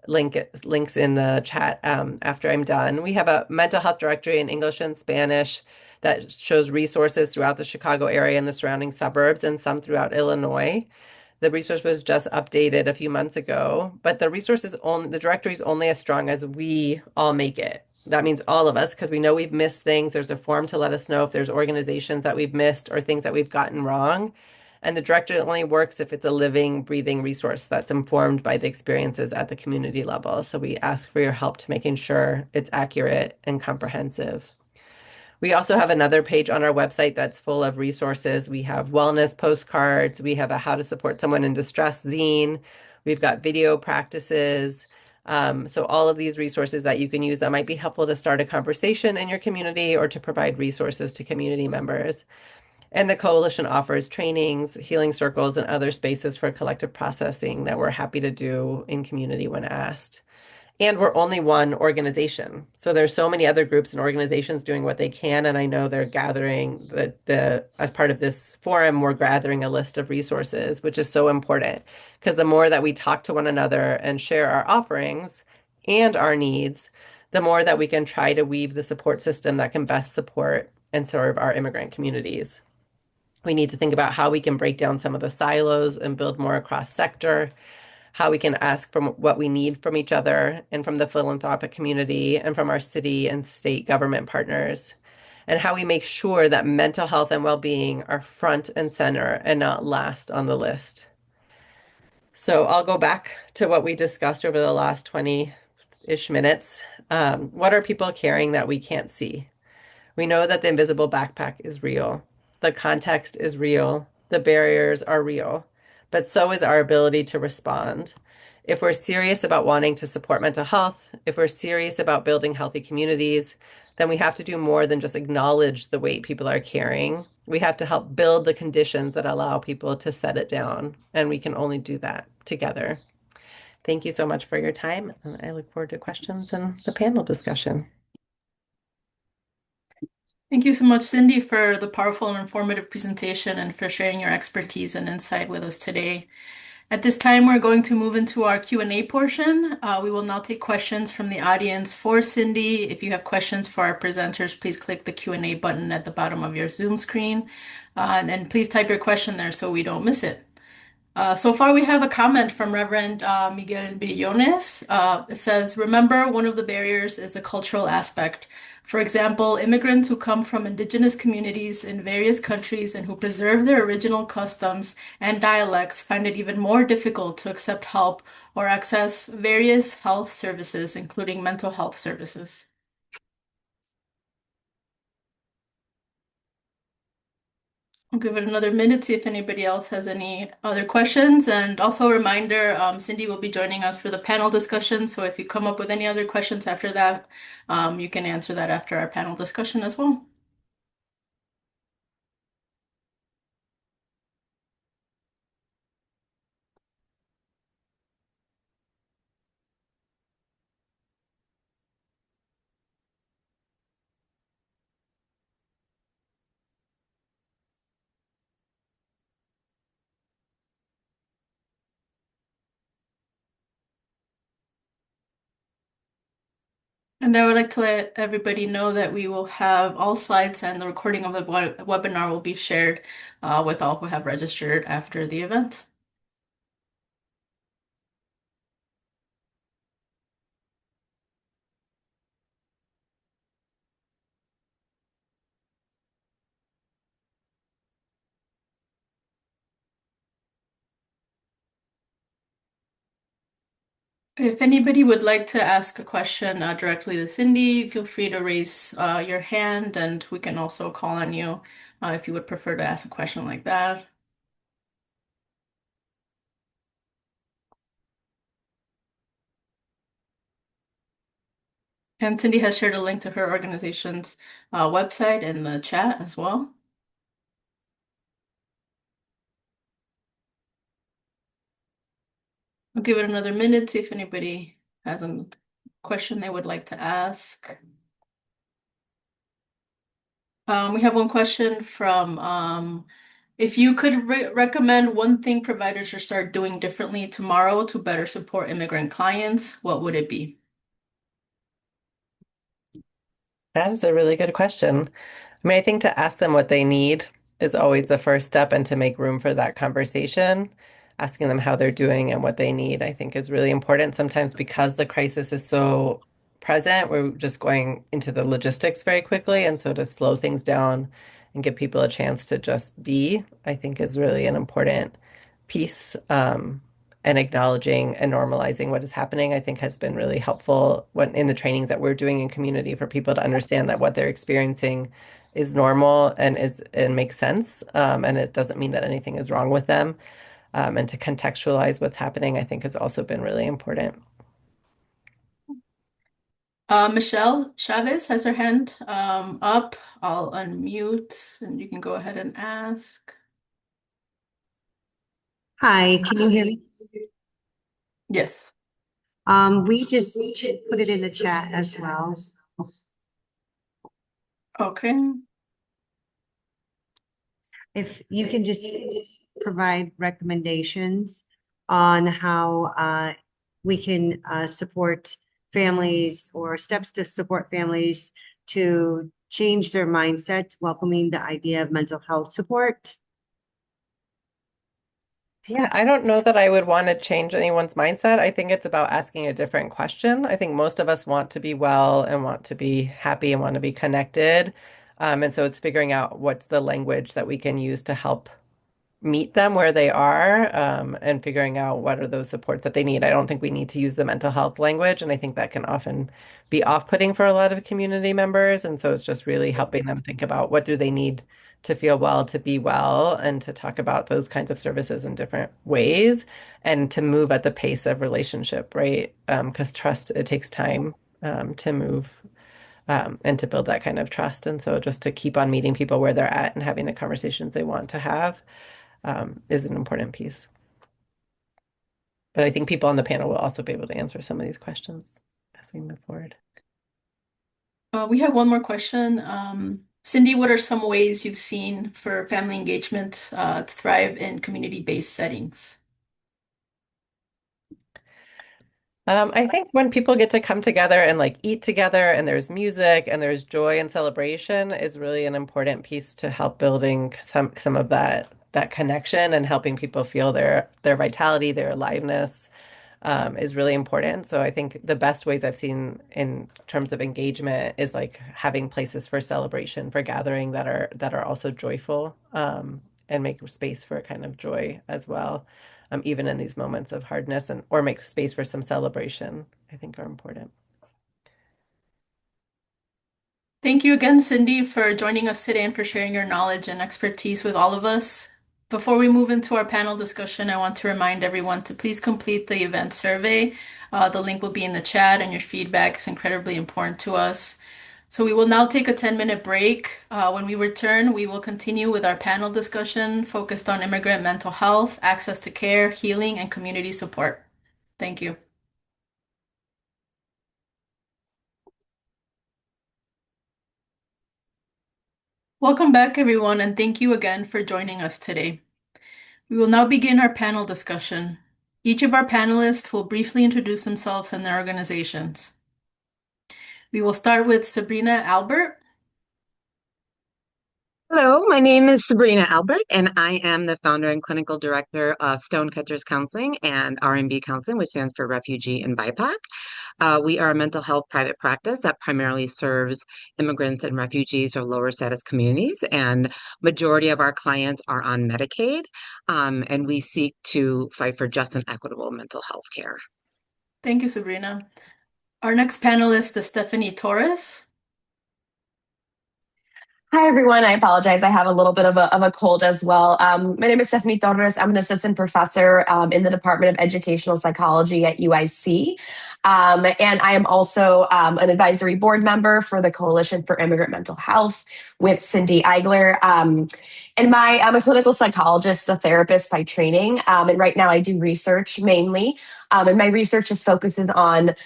links in the chat after I'm done. We have a mental health directory in English and Spanish that shows resources throughout the Chicago area and the surrounding suburbs and some throughout Illinois. The resource was just updated a few months ago, but the directory is only as strong as we all make it. That means all of us, because we know we've missed things. There's a form to let us know if there's organizations that we've missed or things that we've gotten wrong. And the directory only works if it's a living, breathing resource that's informed by the experiences at the community level. So we ask for your help to making sure it's accurate and comprehensive. We also have another page on our website that's full of resources. We have wellness postcards. We have a how to support someone in distress zine. We've got video practices. So all of these resources that you can use that might be helpful to start a conversation in your community or to provide resources to community members. And the coalition offers trainings, healing circles, and other spaces for collective processing that we're happy to do in community when asked. And we're only one organization. So there's so many other groups and organizations doing what they can. And I know they're gathering as part of this forum, we're gathering a list of resources, which is so important because the more that we talk to one another and share our offerings and our needs, the more that we can try to weave the support system that can best support and serve our immigrant communities. We need to think about how we can break down some of the silos and build more across sector, how we can ask from what we need from each other and from the philanthropic community and from our city and state government partners, and how we make sure that mental health and well-being are front and center and not last on the list. So I'll go back to what we discussed over the last 20-ish minutes. What are people carrying that we can't see? We know that the invisible backpack is real. The context is real. The barriers are real. But so is our ability to respond. If we're serious about wanting to support mental health, if we're serious about building healthy communities, then we have to do more than just acknowledge the weight people are carrying. We have to help build the conditions that allow people to set it down. And we can only do that together. Thank you so much for your time. And I look forward to questions and the panel discussion. Thank you so much, Cindy, for the powerful and informative presentation and for sharing your expertise and insight with us today. At this time, we're going to move into our Q&A portion. We will now take questions from the audience for Cindy. If you have questions for our presenters, please click the Q&A button at the bottom of your Zoom screen. And then please type your question there so we don't miss it. So far, we have a comment from Reverend Miguel Brillones. It says, remember, one of the barriers is the cultural aspect. For example, immigrants who come from indigenous communities in various countries and who preserve their original customs and dialects find it even more difficult to accept help or access various health services, including mental health services. I'll give it another minute, see if anybody else has any other questions. And also a reminder, Cindy will be joining us for the panel discussion. So if you come up with any other questions after that, you can answer that after our panel discussion as well. And I would like to let everybody know that we will have all slides and the recording of the webinar will be shared with all who have registered after the event. If anybody would like to ask a question directly to Cindy, feel free to raise your hand and we can also call on you if you would prefer to ask a question like that. And Cindy has shared a link to her organization's website in the chat as well. I'll give it another minute, see if anybody has a question they would like to ask. We have one question from if you could recommend one thing providers should start doing differently tomorrow to better support immigrant clients, what would it be? That is a really good question. I mean, I think to ask them what they need is always the first step, and to make room for that conversation, asking them how they're doing and what they need, I think is really important. Sometimes because the crisis is so present, we're just going into the logistics very quickly. And so to slow things down and give people a chance to just be, I think is really an important piece. And acknowledging and normalizing what is happening, I think has been really helpful when in the trainings that we're doing in community for people to understand that what they're experiencing is normal and makes sense. And it doesn't mean that anything is wrong with them. And to contextualize what's happening, I think has also been really important. Michelle Chavez has her hand up. I'll unmute and you can go ahead and ask. Hi, can you hear me? Yes. We just put it in the chat as well. Okay. If you can just provide recommendations on how we can support families or steps to support families to change their mindset, welcoming the idea of mental health support. Yeah, I don't know that I would want to change anyone's mindset. I think it's about asking a different question. I think most of us want to be well and want to be happy and want to be connected. And so it's figuring out what's the language that we can use to help meet them where they are, and figuring out what are those supports that they need. I don't think we need to use the mental health language, and I think that can often be off-putting for a lot of community members. And so it's just really helping them think about what do they need to feel well, to be well, and to talk about those kinds of services in different ways, and to move at the pace of relationship, right? Because trust, it takes time to move. And to build that kind of trust. And so just to keep on meeting people where they're at and having the conversations they want to have is an important piece. But I think people on the panel will also be able to answer some of these questions as we move forward. We have one more question. Cindy, what are some ways you've seen for family engagement to thrive in community-based settings? I think when people get to come together and like eat together and there's music and there's joy and celebration is really an important piece to help building some of that connection and helping people feel their vitality, their aliveness. Is really important. So I think the best ways I've seen in terms of engagement is like having places for celebration, for gathering that are also joyful, and make space for kind of joy as well, even in these moments of hardness, and or make space for some celebration, I think are important. Thank you again, Cindy, for joining us today and for sharing your knowledge and expertise with all of us. Before we move into our panel discussion, I want to remind everyone to please complete the event survey. The link will be in the chat, and your feedback is incredibly important to us. So we will now take a 10-minute break. When we return, we will continue with our panel discussion focused on immigrant mental health, access to care, healing, and community support. Thank you. Welcome back, everyone, and thank you again for joining us today. We will now begin our panel discussion. Each of our panelists will briefly introduce themselves and their organizations. We will start with Sabrina Albert. Hello, my name is Sabrina Albert, and I am the founder and clinical director of Stonecatchers Counseling and R&B Counseling, which stands for Refugee and BIPOC. We are a mental health private practice that primarily serves immigrants and refugees from lower status communities, and majority of our clients are on Medicaid, and we seek to fight for just and equitable mental health care. Thank you, Sabrina. Our next panelist is Stephanie Torres. Hi, everyone. I apologize. I have a little bit of a cold as well. My name is Stephanie Torres. I'm an assistant professor in the Department of Educational Psychology at UIC. And I am also an advisory board member for the Coalition for Immigrant Mental Health with Cindy Eigler. I'm a clinical psychologist, a therapist by training. And right now I do research mainly. And my research is focusing on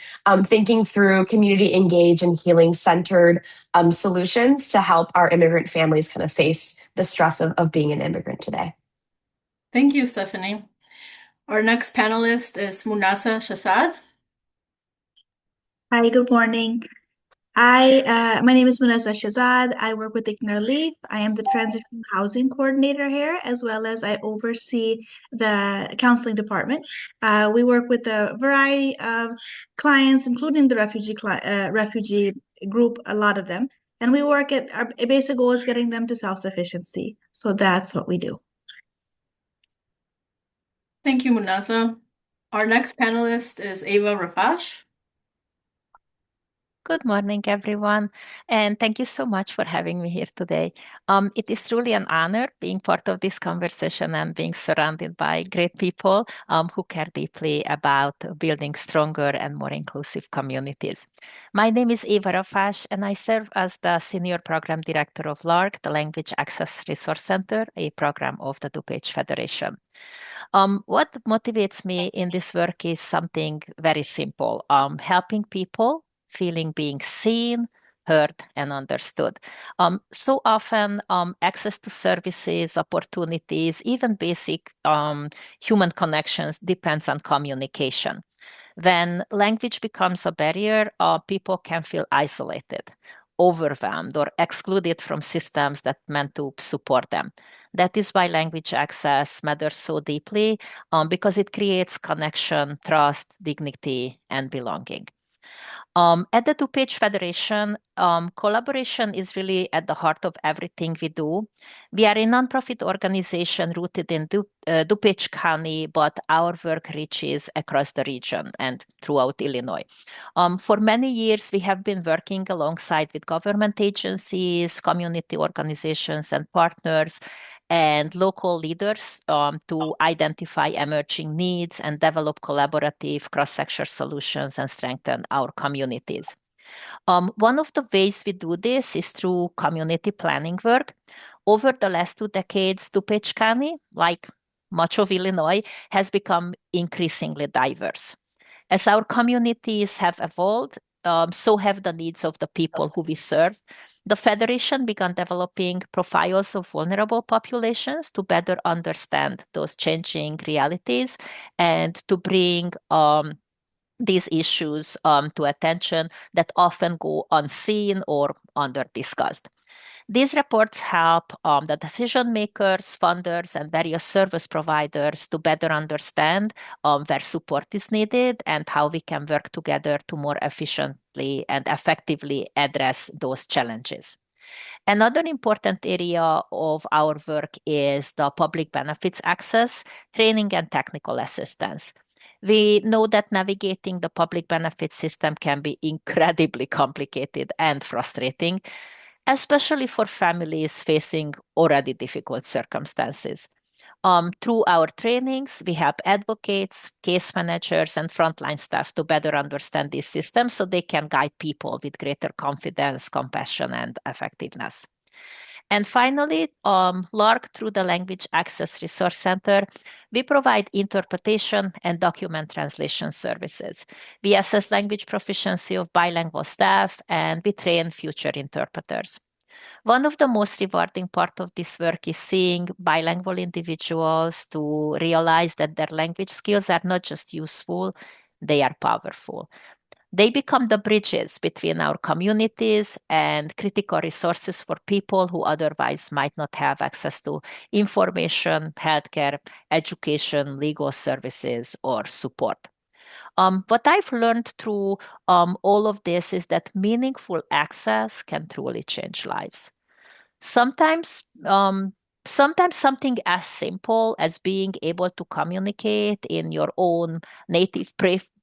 thinking through community engaged and healing centered solutions to help our immigrant families kind of face the stress of being an immigrant today. Thank you, Stephanie. Our next panelist is Munasa Shazad. Hi, good morning. My name is Munasa Shazad. I work with Ignore Leaf. I am the transition housing coordinator here, as well as I oversee the counseling department. We work with a variety of clients, including the refugee group, a lot of them. And we work at our basic goal is getting them to self-sufficiency. So that's what we do. Thank you, Munasa. Our next panelist is Ava Rafash. Good morning, everyone, and thank you so much for having me here today. It is truly an honor being part of this conversation and being surrounded by great people who care deeply about building stronger and more inclusive communities. My name is Eva Rafash, and I serve as the Senior Program Director of LARC, the Language Access Resource Center, a program of the DuPage Federation. What motivates me in this work is something very simple, helping people feeling being seen, heard, and understood. So often, access to services, opportunities, even basic human connections depends on communication. When language becomes a barrier, people can feel isolated, overwhelmed, or excluded from systems that meant to support them. That is why language access matters so deeply, because it creates connection, trust, dignity, and belonging. At the DuPage Federation, collaboration is really at the heart of everything we do. We are a nonprofit organization rooted in DuPage County, but our work reaches across the region and throughout Illinois. For many years, we have been working alongside with government agencies, community organizations, and partners and local leaders to identify emerging needs and develop collaborative cross-sector solutions and strengthen our communities. One of the ways we do this is through community planning work. Over the last 2 decades, DuPage County, like much of Illinois, has become increasingly diverse. As our communities have evolved, so have the needs of the people who we serve. The Federation began developing profiles of vulnerable populations to better understand those changing realities and to bring these issues to attention that often go unseen or under discussed. These reports help the decision makers, funders, and various service providers to better understand where support is needed and how we can work together to more efficiently and effectively address those challenges. Another important area of our work is the public benefits access, training, and technical assistance. We know that navigating the public benefit system can be incredibly complicated and frustrating, especially for families facing already difficult circumstances. Through our trainings, we help advocates, case managers, and frontline staff to better understand these systems so they can guide people with greater confidence, compassion, and effectiveness. And finally, LARC, through the Language Access Resource Center, we provide interpretation and document translation services. We assess language proficiency of bilingual staff, and we train future interpreters. One of the most rewarding part of this work is seeing bilingual individuals to realize that their language skills are not just useful, they are powerful. They become the bridges between our communities and critical resources for people who otherwise might not have access to information, healthcare, education, legal services, or support. What I've learned through all of this is that meaningful access can truly change lives. Sometimes, sometimes something as simple as being able to communicate in your own native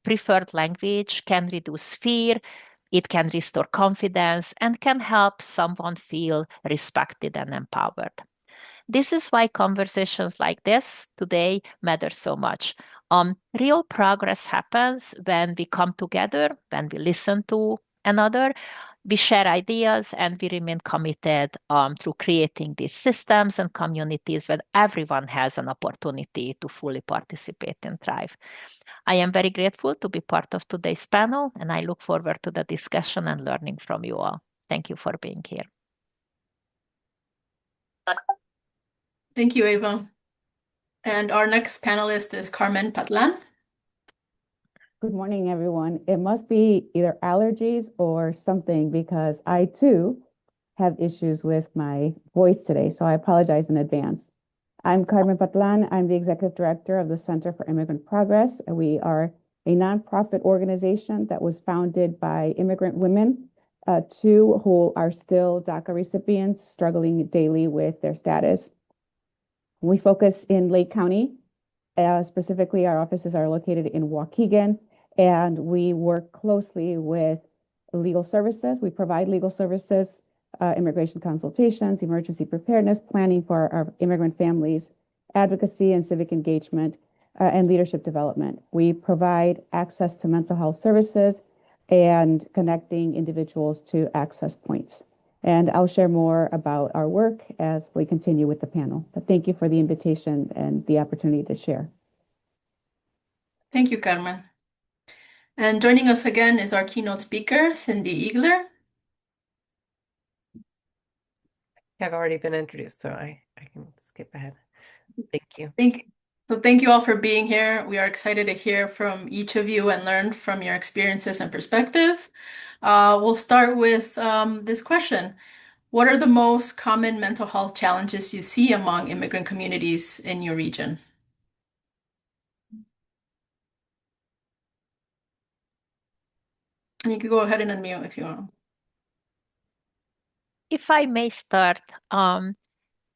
preferred language can reduce fear, it can restore confidence, and can help someone feel respected and empowered. This is why conversations like this today matter so much. Real progress happens when we come together, when we listen to another, we share ideas, and we remain committed through creating these systems and communities where everyone has an opportunity to fully participate and thrive. I am very grateful to be part of today's panel, and I look forward to the discussion and learning from you all. Thank you for being here. Thank you, Eva. And our next panelist is Carmen Patlan. Good morning, everyone. It must be either allergies or something because I too have issues with my voice today, so I apologize in advance. I'm Carmen Patlan. I'm the Executive Director of the Center for Immigrant Progress. We are a nonprofit organization that was founded by immigrant women, two who are still DACA recipients struggling daily with their status. We focus in Lake County. Specifically, our offices are located in Waukegan, and we work closely with legal services. We provide legal services, immigration consultations, emergency preparedness, planning for our immigrant families, advocacy and civic engagement, and leadership development. We provide access to mental health services and connecting individuals to access points. And I'll share more about our work as we continue with the panel. But thank you for the invitation and the opportunity to share. Thank you, Carmen. And joining us again is our keynote speaker, Cindy Eagler. I've already been introduced, so I can skip ahead. Thank you. Thank you all for being here. We are excited to hear from each of you and learn from your experiences and perspective. We'll start with this question. What are the most common mental health challenges you see among immigrant communities in your region? And you can go ahead and unmute if you want. If I may start,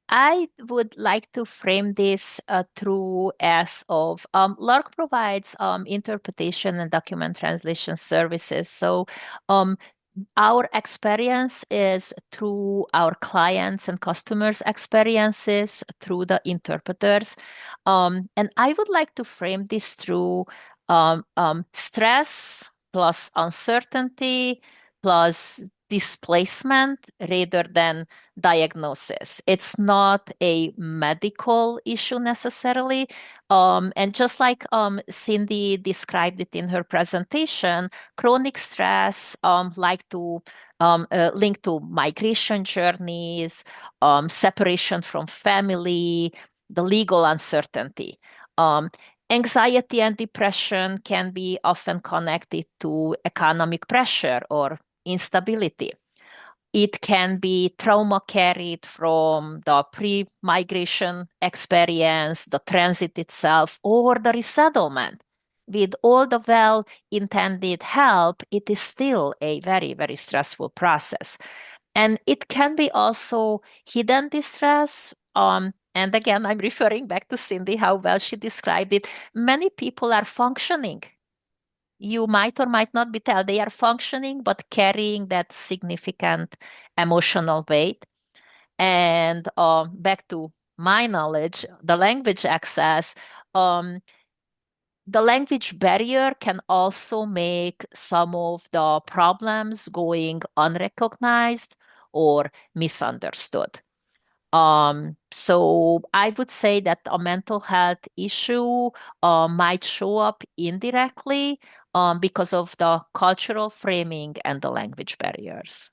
I would like to frame this through as of LARC provides interpretation and document translation services. So our experience is through our clients and customers' experiences through the interpreters. And I would like to frame this through stress plus uncertainty plus displacement rather than diagnosis. It's not a medical issue necessarily. And just like Cindy described it in her presentation, chronic stress like to link to migration journeys, separation from family, the legal uncertainty. Anxiety and depression can be often connected to economic pressure or instability. It can be trauma carried from the pre-migration experience, the transit itself, or the resettlement. With all the well-intended help, it is still a very, very stressful process. And it can be also hidden distress. And again, I'm referring back to Cindy, how well she described it. Many people are functioning. You might or might not be told they are functioning, but carrying that significant emotional weight. And back to my knowledge, the language access, the language barrier can also make some of the problems going unrecognized or misunderstood. So I would say that a mental health issue might show up indirectly because of the cultural framing and the language barriers.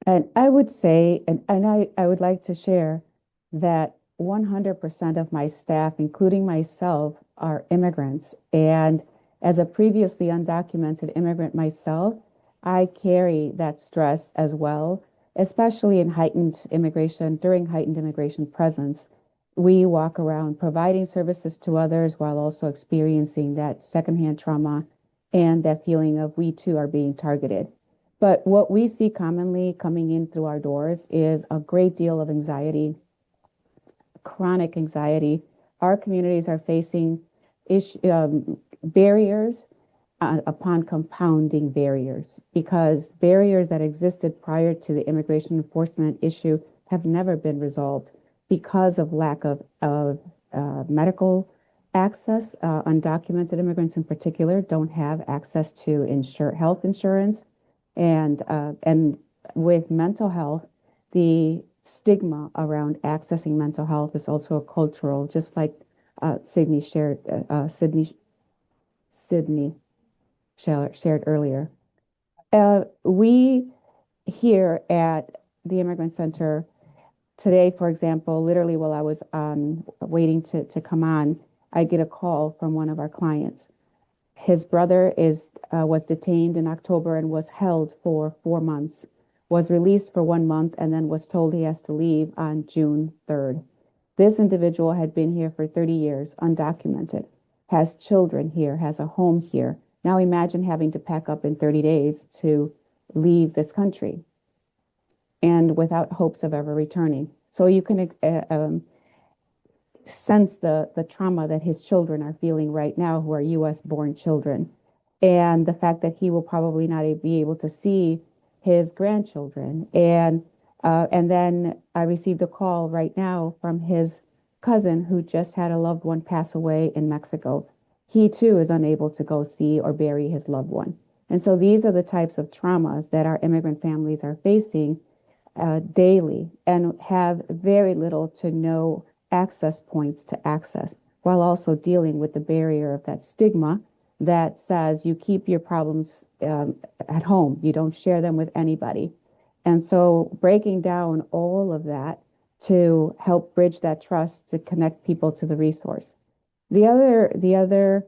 And I would say, I would like to share that 100% of my staff, including myself, are immigrants. And as a previously undocumented immigrant myself, I carry that stress as well, especially in during heightened immigration presence. We walk around providing services to others while also experiencing that secondhand trauma and that feeling of we too are being targeted. But what we see commonly coming in through our doors is a great deal of anxiety, chronic anxiety. Our communities are facing barriers upon compounding barriers because barriers that existed prior to the immigration enforcement issue have never been resolved because of lack of medical access. Undocumented immigrants in particular don't have access to health insurance. And with mental health, the stigma around accessing mental health is also a cultural, just like Sydney shared earlier. We here at the Immigrant Center today, for example, literally while I was waiting to come on, I get a call from one of our clients. His brother was detained in October and was held for 4 months, was released for 1 month, and then was told he has to leave on June 3rd. This individual had been here for 30 years, undocumented, has children here, has a home here. Now imagine having to pack up in 30 days to leave this country and without hopes of ever returning. So you can sense the trauma that his children are feeling right now, who are US born children. and the fact that he will probably not be able to see his grandchildren. And then I received a call right now from his cousin who just had a loved one pass away in Mexico. He too is unable to go see or bury his loved one. And so these are the types of traumas that our immigrant families are facing daily and have very little to no access points to access, while also dealing with the barrier of that stigma that says you keep your problems at home, you don't share them with anybody. And so breaking down all of that to help bridge that trust to connect people to the resource. The other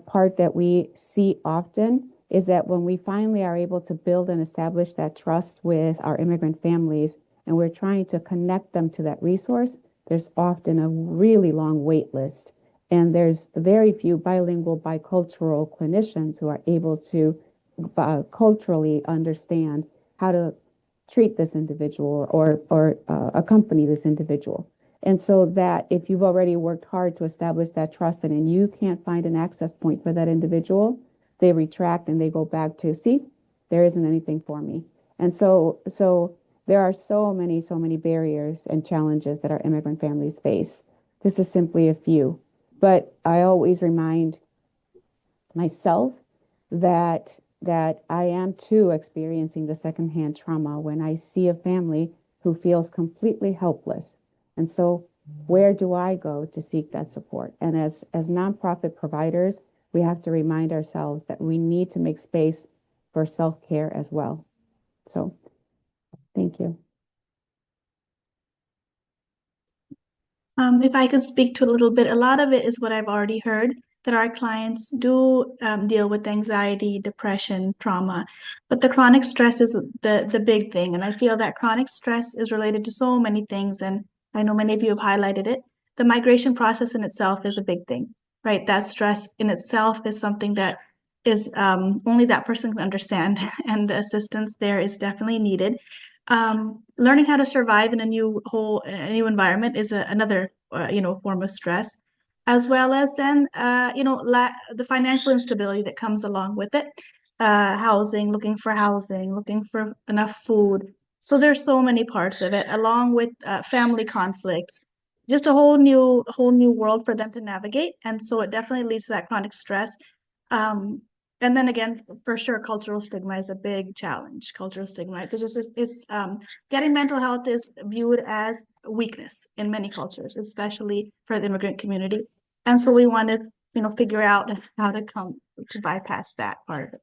part that we see often is that when we finally are able to build and establish that trust with our immigrant families and we're trying to connect them to that resource, there's often a really long wait list. And there's very few bilingual, bicultural clinicians who are able to culturally understand how to treat this individual or accompany this individual. And so that if you've already worked hard to establish that trust and you can't find an access point for that individual, they retract and they go back to, see, there isn't anything for me. And so there are so many barriers and challenges that our immigrant families face. This is simply a few. But I always remind myself that I am too experiencing the secondhand trauma when I see a family who feels completely helpless. And so where do I go to seek that support? And as nonprofit providers, we have to remind ourselves that we need to make space for self-care as well. So thank you. If I could speak to a little bit, a lot of it is what I've already heard, that our clients do deal with anxiety, depression, trauma, but the chronic stress is the big thing. And I feel that chronic stress is related to so many things. And I know many of you have highlighted it. The migration process in itself is a big thing, right? That stress in itself is something that is only that person can understand. And the assistance there is definitely needed. Learning how to survive in a new environment is another form of stress, as well as then the financial instability that comes along with it. Looking for housing, looking for enough food. So there's so many parts of it, along with family conflicts, just a whole new world for them to navigate. And so it definitely leads to that chronic stress. And then again, for sure, cultural stigma is a big challenge. Cultural stigma, because it's getting mental health is viewed as weakness in many cultures, especially for the immigrant community. And so we want to, figure out how to bypass that part of it.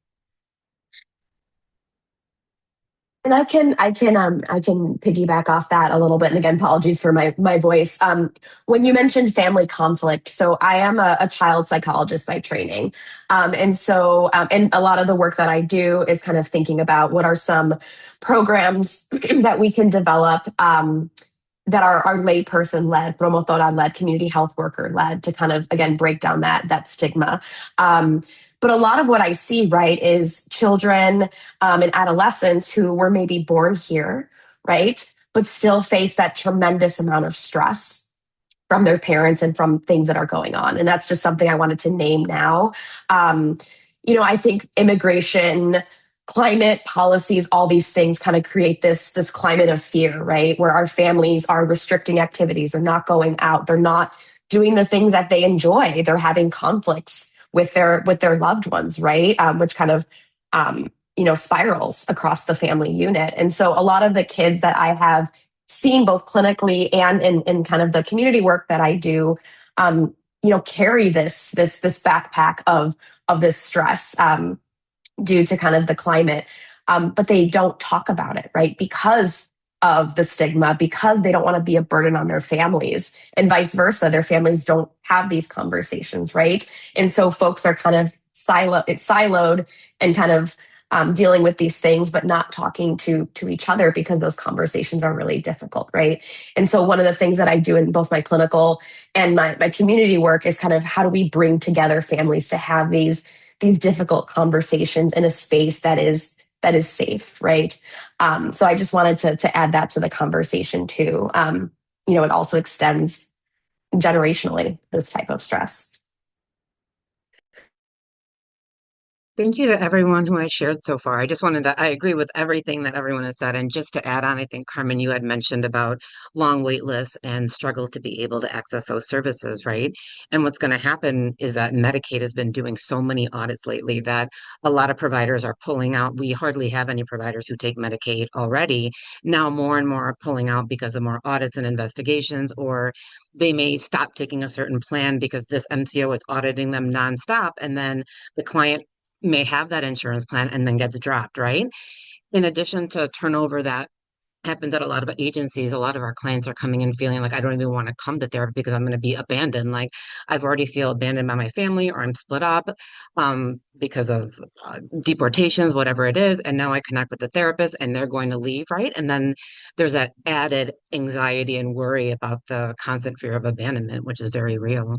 And I can piggyback off that a little bit. And again, apologies for my voice. When you mentioned family conflict, so I am a child psychologist by training. And a lot of the work that I do is kind of thinking about what are some programs that we can develop that are layperson led, promotora led, community health worker led to kind of, again, break down that stigma. But a lot of what I see, right, is children and adolescents who were maybe born here, right, but still face that tremendous amount of stress from their parents and from things that are going on. And that's just something I wanted to name now. I think immigration, climate policies, all these things kind of create this climate of fear, right? Where our families are restricting activities, they're not going out, they're not doing the things that they enjoy, they're having conflicts with their loved ones, right? Which kind of spirals across the family unit. And so a lot of the kids that I have seen both clinically and in kind of the community work that I do, carry this backpack of this stress due to kind of the climate, but they don't talk about it, right? Because of the stigma, because they don't want to be a burden on their families, and vice versa. Their families don't have these conversations, right? And so folks are kind of siloed and kind of dealing with these things, but not talking to each other because those conversations are really difficult, right? And so one of the things that I do in both my clinical and my community work is kind of how do we bring together families to have these difficult conversations in a space that is safe, right? So I just wanted to add that to the conversation too. It also extends generationally, this type of stress. Thank you to everyone who has shared so far. I agree with everything that everyone has said. And just to add on, I think, Carmen, you had mentioned about long wait lists and struggles to be able to access those services, right? And what's going to happen is that Medicaid has been doing so many audits lately that a lot of providers are pulling out. We hardly have any providers who take Medicaid already. Now more and more are pulling out because of more audits and investigations, or they may stop taking a certain plan because this MCO is auditing them nonstop. And then the client may have that insurance plan and then gets dropped, right? In addition to turnover that happens at a lot of agencies, a lot of our clients are coming in feeling like I don't even want to come to therapy because I'm going to be abandoned. Like I've already feel abandoned by my family or I'm split up because of deportations, whatever it is. And now I connect with the therapist and they're going to leave, right? And then there's that added anxiety and worry about the constant fear of abandonment, which is very real.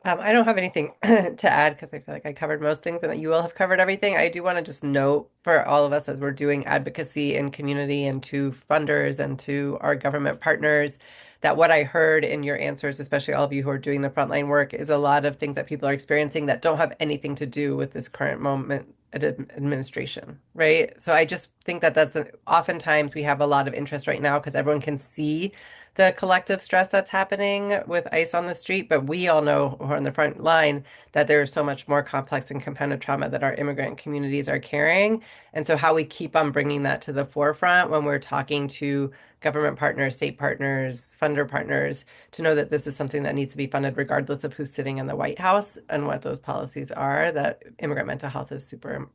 I don't have anything to add because I feel like I covered most things and that you all have covered everything. I do want to just note for all of us as we're doing advocacy in community and to funders and to our government partners that what I heard in your answers, especially all of you who are doing the frontline work, is a lot of things that people are experiencing that don't have anything to do with this current moment at administration, right? So I just think that oftentimes we have a lot of interest right now because everyone can see the collective stress that's happening with ICE on the street, but we all know who are on the front line that there's so much more complex and compounded trauma that our immigrant communities are carrying. And so how we keep on bringing that to the forefront when we're talking to government partners, state partners, funder partners, to know that this is something that needs to be funded regardless of who's sitting in the White House and what those policies are, that immigrant mental health is super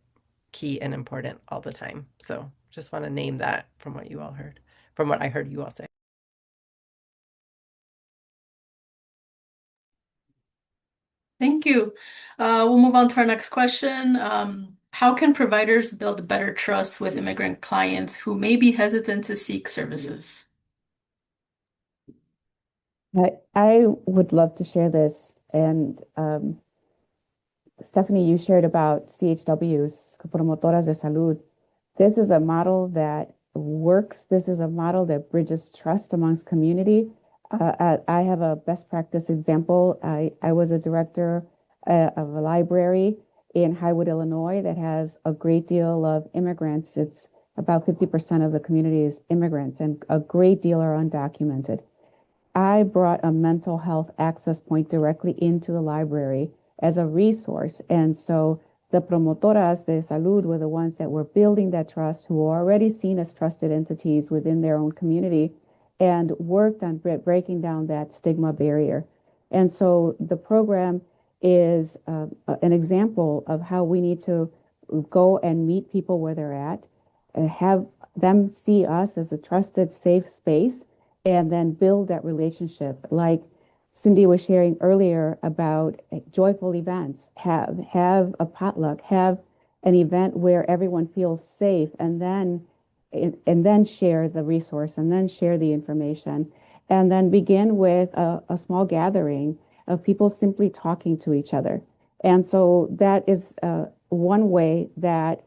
key and important all the time. So just want to name that from what you all heard, from what I heard you all say. Thank you. We'll move on to our next question. How can providers build better trust with immigrant clients who may be hesitant to seek services? I would love to share this. And Stephanie, you shared about CHWs, Promotoras de Salud. This is a model that works. This is a model that bridges trust amongst community. I have a best practice example. I was a director of a library in Highwood, Illinois, that has a great deal of immigrants. It's about 50% of the community is immigrants, and a great deal are undocumented. I brought a mental health access point directly into the library as a resource. And so the promotoras de salud were the ones that were building that trust, who were already seen as trusted entities within their own community, and worked on breaking down that stigma barrier. And so the program is an example of how we need to go and meet people where they're at, and have them see us as a trusted, safe space, and then build that relationship. Like Cindy was sharing earlier about joyful events, have a potluck, have an event where everyone feels safe, and then share the resource, and then share the information, and then begin with a small gathering of people simply talking to each other. And so that is one way that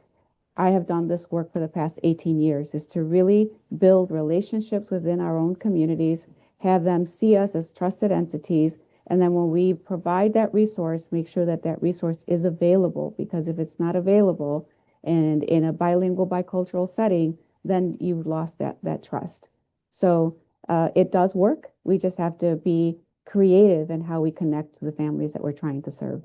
I have done this work for the past 18 years, is to really build relationships within our own communities, have them see us as trusted entities, and then when we provide that resource, make sure that that resource is available, because if it's not available and in a bilingual, bicultural setting, then you've lost that trust. So it does work. We just have to be creative in how we connect to the families that we're trying to serve.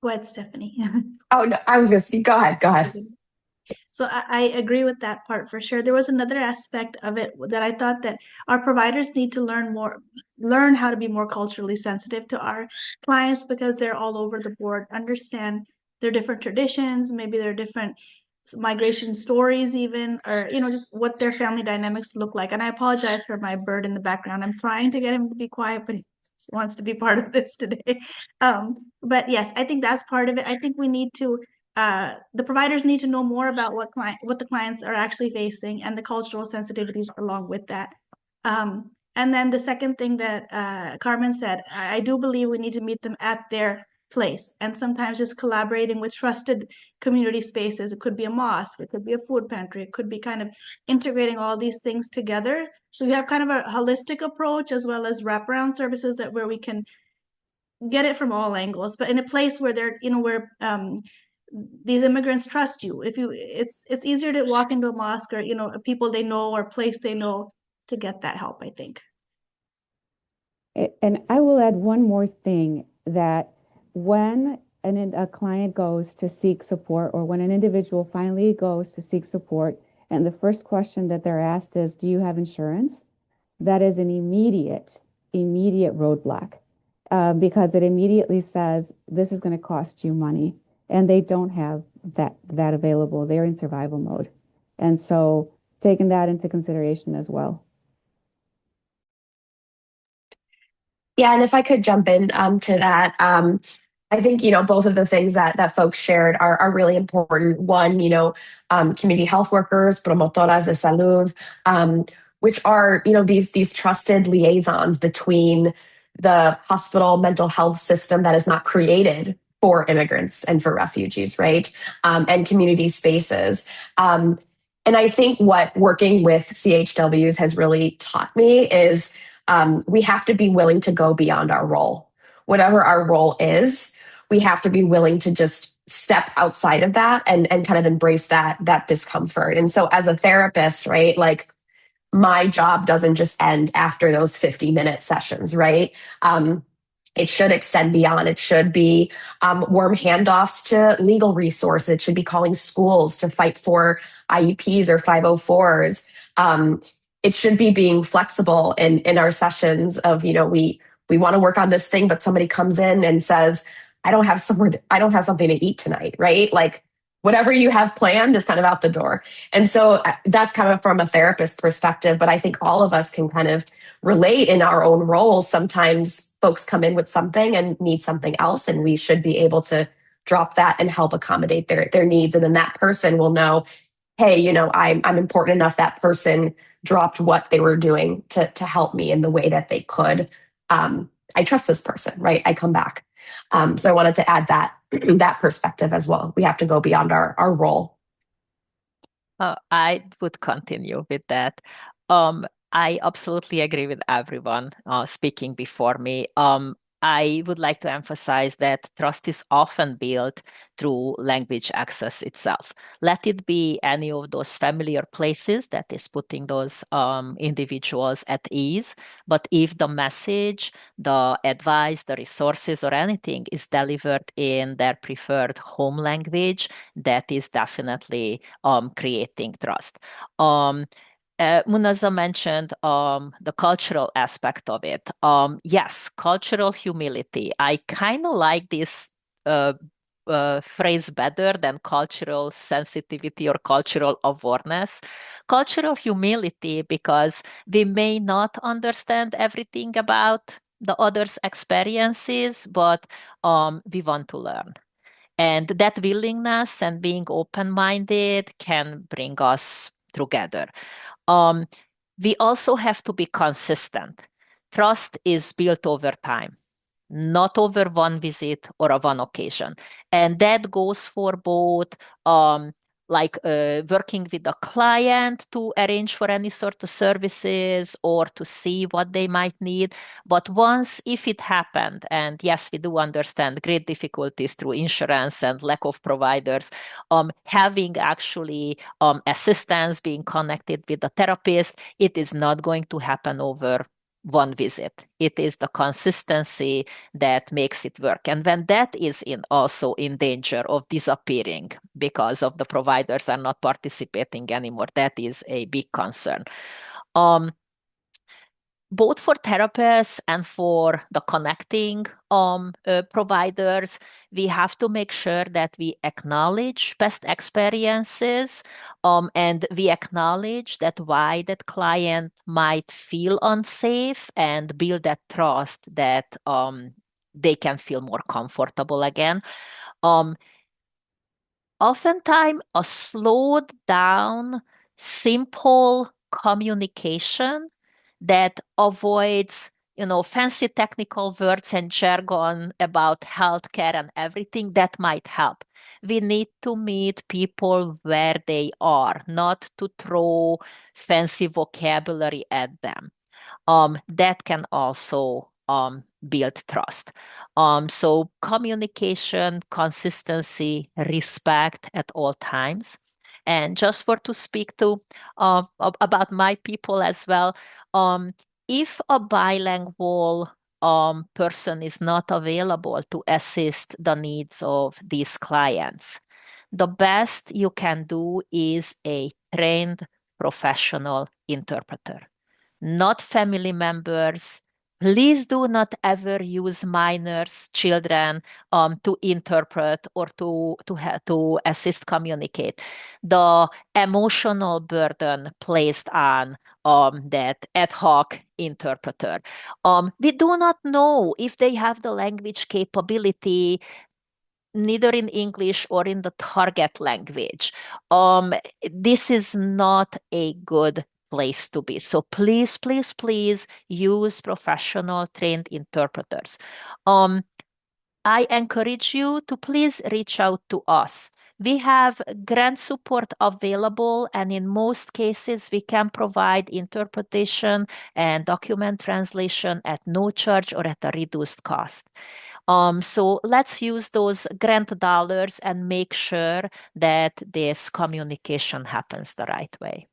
Go ahead, Stephanie. Oh, no, I was going to see. Go ahead. Go ahead. So I agree with that part for sure. There was another aspect of it that I thought that our providers need to learn how to be more culturally sensitive to our clients, because they're all over the board, understand their different traditions, maybe their different migration stories even, or just what their family dynamics look like. And I apologize for my bird in the background. I'm trying to get him to be quiet, but he wants to be part of this today. But yes, I think that's part of it. I think we need to the providers need to know more about what the clients are actually facing, and the cultural sensitivities along with that. And then the second thing that Carmen said, I do believe we need to meet them at their place. And sometimes just collaborating with trusted community spaces. It could be a mosque, it could be a food pantry, it could be kind of integrating all these things together. So we have kind of a holistic approach as well as wraparound services that where we can get it from all angles, but in a place where they're, where these immigrants trust you. It's easier to walk into a mosque or, people they know or place they know to get that help, I think. And I will add one more thing, that when a client goes to seek support, or when an individual finally goes to seek support, and the first question that they're asked is, do you have insurance? That is an immediate roadblock, because it immediately says, this is going to cost you money. And they don't have that available. They're in survival mode. And so taking that into consideration as well. Yeah, and if I could jump in to that, I think, both of the things that folks shared are really important. One, community health workers, promotoras de salud, which are, these trusted liaisons between the hospital mental health system that is not created for immigrants and for refugees, right? And community spaces. And I think what working with CHWs has really taught me is we have to be willing to go beyond our role. Whatever our role is, we have to be willing to just step outside of that and kind of embrace that discomfort. And so as a therapist, right, like my job doesn't just end after those 50-minute sessions, right? It should extend beyond. It should be warm handoffs to legal resources. It should be calling schools to fight for IEPs or 504s. It should be being flexible in our sessions of, we want to work on this thing, but somebody comes in and says, I don't have something to eat tonight, right? Like whatever you have planned is kind of out the door. And so that's kind of from a therapist perspective, but I think all of us can kind of relate in our own roles. Sometimes folks come in with something and need something else, and we should be able to drop that and help accommodate their needs. And then that person will know, hey, I'm important enough. That person dropped what they were doing to help me in the way that they could. I trust this person, right? I come back. So I wanted to add that perspective as well. We have to go beyond our role. I would continue with that. I absolutely agree with everyone speaking before me. I would like to emphasize that trust is often built through language access itself. Let it be any of those familiar places that is putting those individuals at ease. But if the message, the advice, the resources, or anything is delivered in their preferred home language, that is definitely creating trust. Munaza mentioned the cultural aspect of it. Yes, cultural humility. I kind of like this phrase better than cultural sensitivity or cultural awareness. Cultural humility, because we may not understand everything about the other's experiences, but we want to learn. And that willingness and being open-minded can bring us together. Um, we also have to be consistent. Trust is built over time, not over one visit or a one occasion. And that goes for both working with the client to arrange for any sort of services or to see what they might need. But once, if it happened, and yes, we do understand great difficulties through insurance and lack of providers, having actually assistance, being connected with a therapist, it is not going to happen over one visit. It is the consistency that makes it work. And when that is also in danger of disappearing because of the providers are not participating anymore, that is a big concern. Both for therapists and for the connecting providers, we have to make sure that we acknowledge past experiences and we acknowledge that why that client might feel unsafe and build that trust that they can feel more comfortable again. Oftentimes, a slowed down, simple communication that avoids fancy technical words and jargon about healthcare and everything that might help. We need to meet people where they are, not to throw fancy vocabulary at them. That can also build trust. So communication, consistency, respect at all times. And just for to speak to about my people as well, if a bilingual person is not available to assist the needs of these clients, the best you can do is a trained professional interpreter, not family members. Please do not ever use minors, children, to interpret or to assist communicate. The emotional burden placed on that ad hoc interpreter. We do not know if they have the language capability neither in English or in the target language. This is not a good place to be. So please, please, please use professional trained interpreters. I encourage you to please reach out to us. We have grant support available, and in most cases, we can provide interpretation and document translation at no charge or at a reduced cost. So let's use those grant dollars and make sure that this communication happens the right way.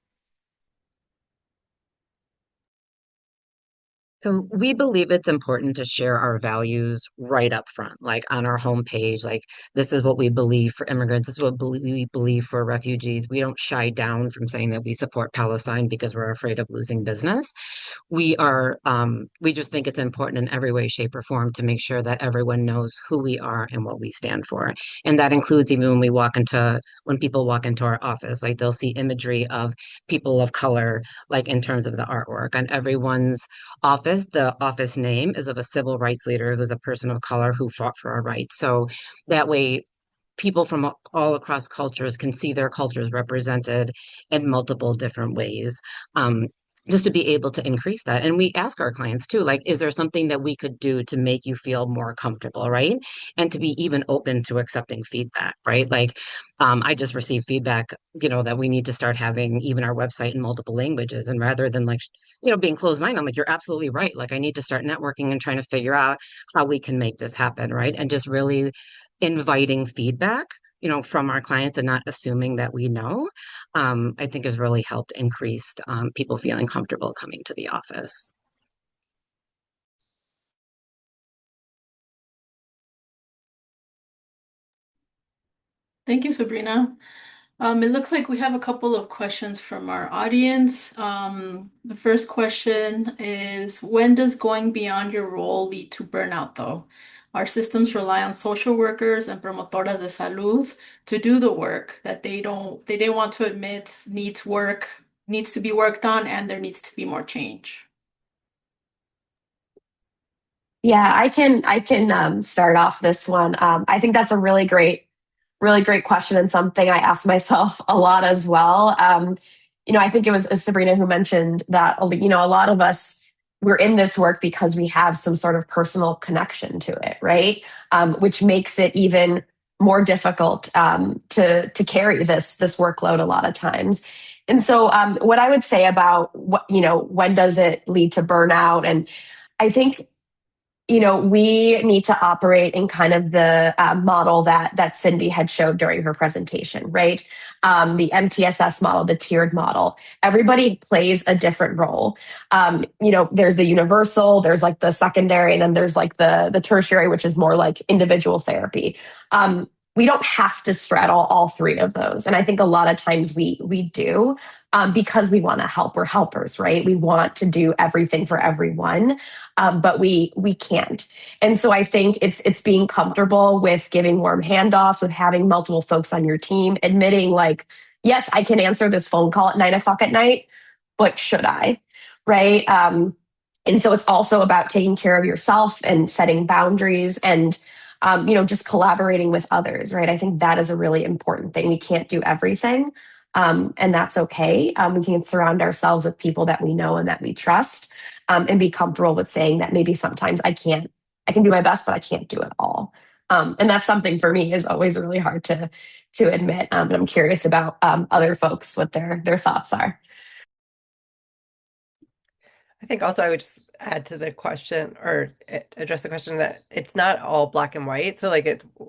So we believe it's important to share our values right up front, like on our homepage, like this is what we believe for immigrants, this is what we believe for refugees. We don't shy down from saying that we support Palestine because we're afraid of losing business. We just think it's important in every way, shape, or form to make sure that everyone knows who we are and what we stand for. And that includes even when people walk into our office, like they'll see imagery of people of color, like in terms of the artwork on everyone's office. The office name is of a civil rights leader who's a person of color who fought for our rights. So that way, people from all across cultures can see their cultures represented in multiple different ways. Just to be able to increase that. And we ask our clients too, like, is there something that we could do to make you feel more comfortable, right? And to be even open to accepting feedback, right? Like, I just received feedback, that we need to start having even our website in multiple languages. And rather than like, being closed-minded, I'm like, you're absolutely right. Like, I need to start networking and trying to figure out how we can make this happen, right? And just really inviting feedback, from our clients and not assuming that we know, I think has really helped increase people feeling comfortable coming to the office. Thank you, Sabrina. It looks like we have a couple of questions from our audience. The first question is, when does going beyond your role lead to burnout, though? Our systems rely on social workers and promotoras de salud to do the work that they didn't want to admit needs to be worked on, and there needs to be more change. Yeah, I can start off this one. I think that's a really great question and something I ask myself a lot as well. I think it was Sabrina who mentioned that, a lot of us, we're in this work because we have some sort of personal connection to it, right? Which makes it even more difficult to carry this workload a lot of times. And so what I would say about when does it lead to burnout? And I think we need to operate in kind of the model that Cindy had showed during her presentation, right? The MTSS model, the tiered model. Everybody plays a different role. There's the universal, there's like the secondary, and then there's like the tertiary, which is more like individual therapy. We don't have to straddle all three of those. And I think a lot of times we do because we want to help. We're helpers, right? We want to do everything for everyone, but we can't. And so I think it's being comfortable with giving warm handoffs, with having multiple folks on your team, admitting like, yes, I can answer this phone call at 9 o'clock at night, but should I? Right? And so it's also about taking care of yourself and setting boundaries and just collaborating with others, right? I think that is a really important thing. We can't do everything, And that's okay. We can surround ourselves with people that we know and that we trust, and be comfortable with saying that maybe sometimes I can do my best, but I can't do it all. And that's something for me is always really hard to admit. But I'm curious about other folks, what their thoughts are. I think also I would just add to the question or address the question that it's not all black and white. So like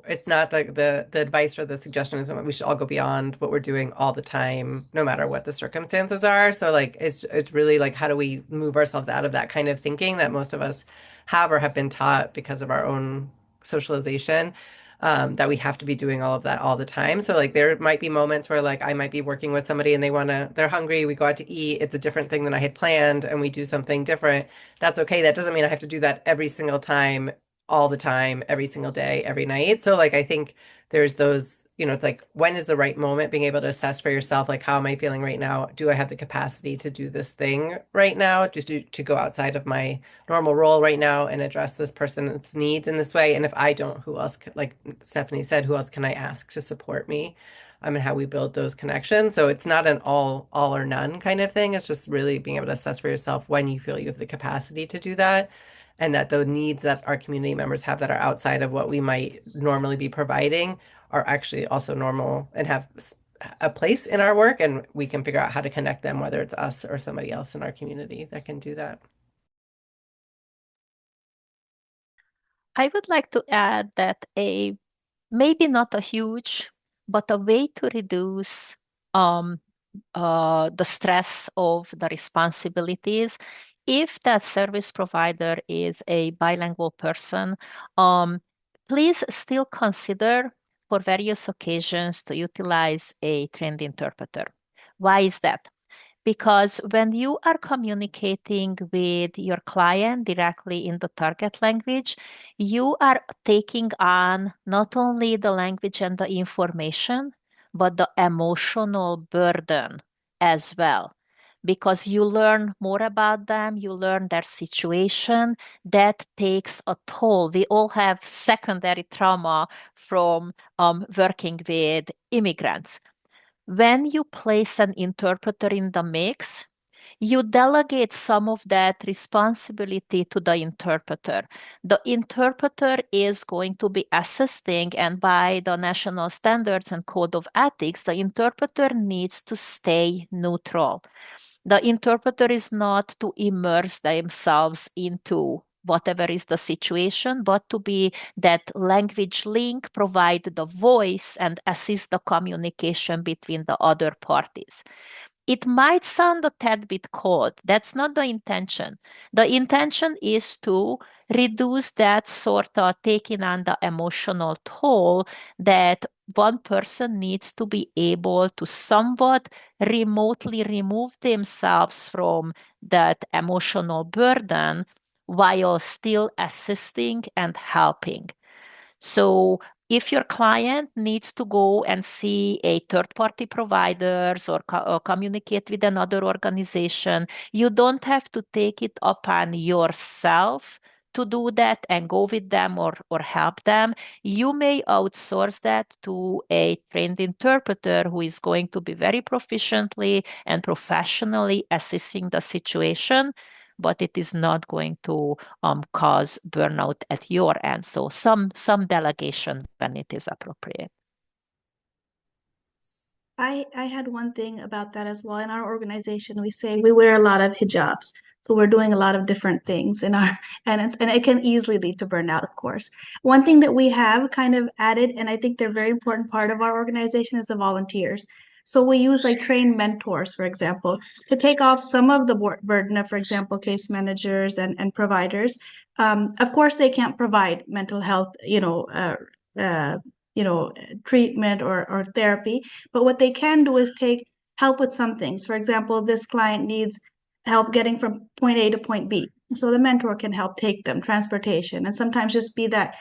it's not like the advice or the suggestion isn't that we should all go beyond what we're doing all the time, no matter what the circumstances are. So like it's really like how do we move ourselves out of that kind of thinking that most of us have or have been taught because of our own socialization, that we have to be doing all of that all the time. So like there might be moments where like I might be working with somebody and they're hungry, we go out to eat, it's a different thing than I had planned and we do something different. That's okay. That doesn't mean I have to do that every single time, all the time, every single day, every night. So like I think there's those, it's like when is the right moment, being able to assess for yourself, like how am I feeling right now? Do I have the capacity to do this thing right now? Just to go outside of my normal role right now and address this person's needs in this way. And if I don't, who else like Stephanie said, who else can I ask to support me? And how we build those connections. So it's not an all or none kind of thing. It's just really being able to assess for yourself when you feel you have the capacity to do that. And that the needs that our community members have that are outside of what we might normally be providing are actually also normal and have a place in our work. And we can figure out how to connect them, whether it's us or somebody else in our community that can do that. I would like to add that maybe not a huge, but a way to reduce um, the stress of the responsibilities. If that service provider is a bilingual person, please still consider for various occasions to utilize a trained interpreter. Why is that? Because when you are communicating with your client directly in the target language, you are taking on not only the language and the information, but the emotional burden as well. Because you learn more about them, you learn their situation, that takes a toll. We all have secondary trauma from working with immigrants. When you place an interpreter in the mix, you delegate some of that responsibility to the interpreter. The interpreter is going to be assisting, and by the national standards and code of ethics, the interpreter needs to stay neutral. The interpreter is not to immerse themselves into whatever is the situation, but to be that language link, provide the voice, and assist the communication between the other parties. It might sound a tad bit cold. That's not the intention. The intention is to reduce that sort of taking on the emotional toll that one person needs to be able to somewhat remotely remove themselves from that emotional burden while still assisting and helping. So if your client needs to go and see a third-party providers or communicate with another organization, you don't have to take it upon yourself to do that and go with them or help them. You may outsource that to a trained interpreter who is going to be very proficiently and professionally assessing the situation, but it is not going to cause burnout at your end. So some delegation when it is appropriate. I had one thing about that as well. In our organization, we say we wear a lot of hijabs. So we're doing a lot of different things in our and it can easily lead to burnout, of course. One thing that we have kind of added, and I think they're a very important part of our organization, is the volunteers. So we use like trained mentors, for example, to take off some of the burden of, for example, case managers and providers. Of course, they can't provide mental health, uh, treatment or therapy. But what they can do is take help with some things. For example, this client needs help getting from point A to point B. So the mentor can help take them, transportation, and sometimes just be that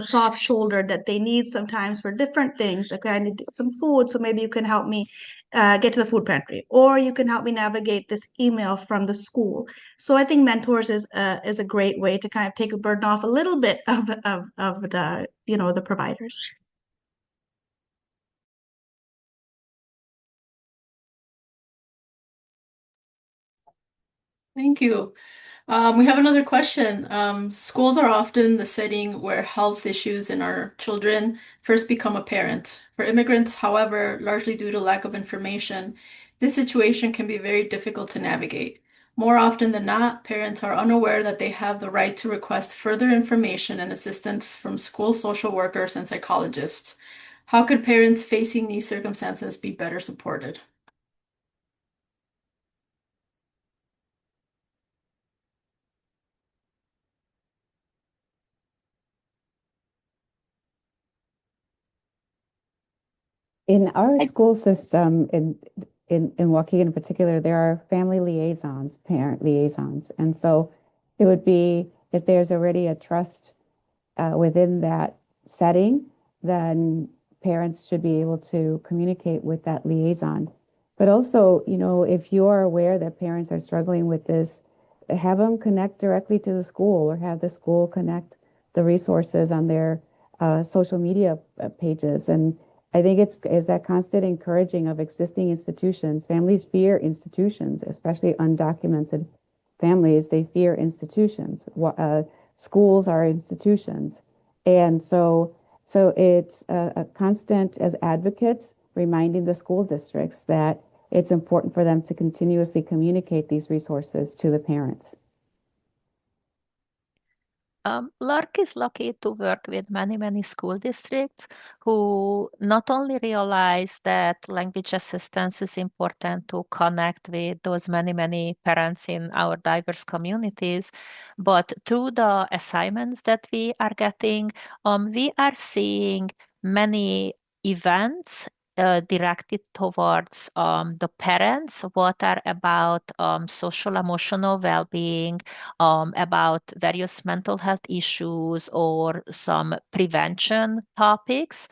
soft shoulder that they need sometimes for different things. Okay, I need some food, so maybe you can help me get to the food pantry, or you can help me navigate this email from the school. So I think mentors is a great way to kind of take the burden off a little bit of the the providers. Thank you. We have another question. Schools are often the setting where health issues in our children first become apparent. For immigrants, however, largely due to lack of information, this situation can be very difficult to navigate. More often than not, parents are unaware that they have the right to request further information and assistance from school social workers and psychologists. How could parents facing these circumstances be better supported? In our I school system, in Waukegan in particular, there are family liaisons, parent liaisons. And so it would be if there's already a trust within that setting, then parents should be able to communicate with that liaison. But also, if you are aware that parents are struggling with this, have them connect directly to the school or have the school connect the resources on their social media pages. And I think it's that constant encouraging of existing institutions. Families fear institutions, especially undocumented families. They fear institutions. Schools are institutions. And so it's a constant as advocates reminding the school districts that it's important for them to continuously communicate these resources to the parents. LARC is lucky to work with many, many school districts who not only realize that language assistance is important to connect with those many, many parents in our diverse communities, but through the assignments that we are getting, we are seeing many events directed towards the parents, what are about social emotional well-being, about various mental health issues or some prevention topics.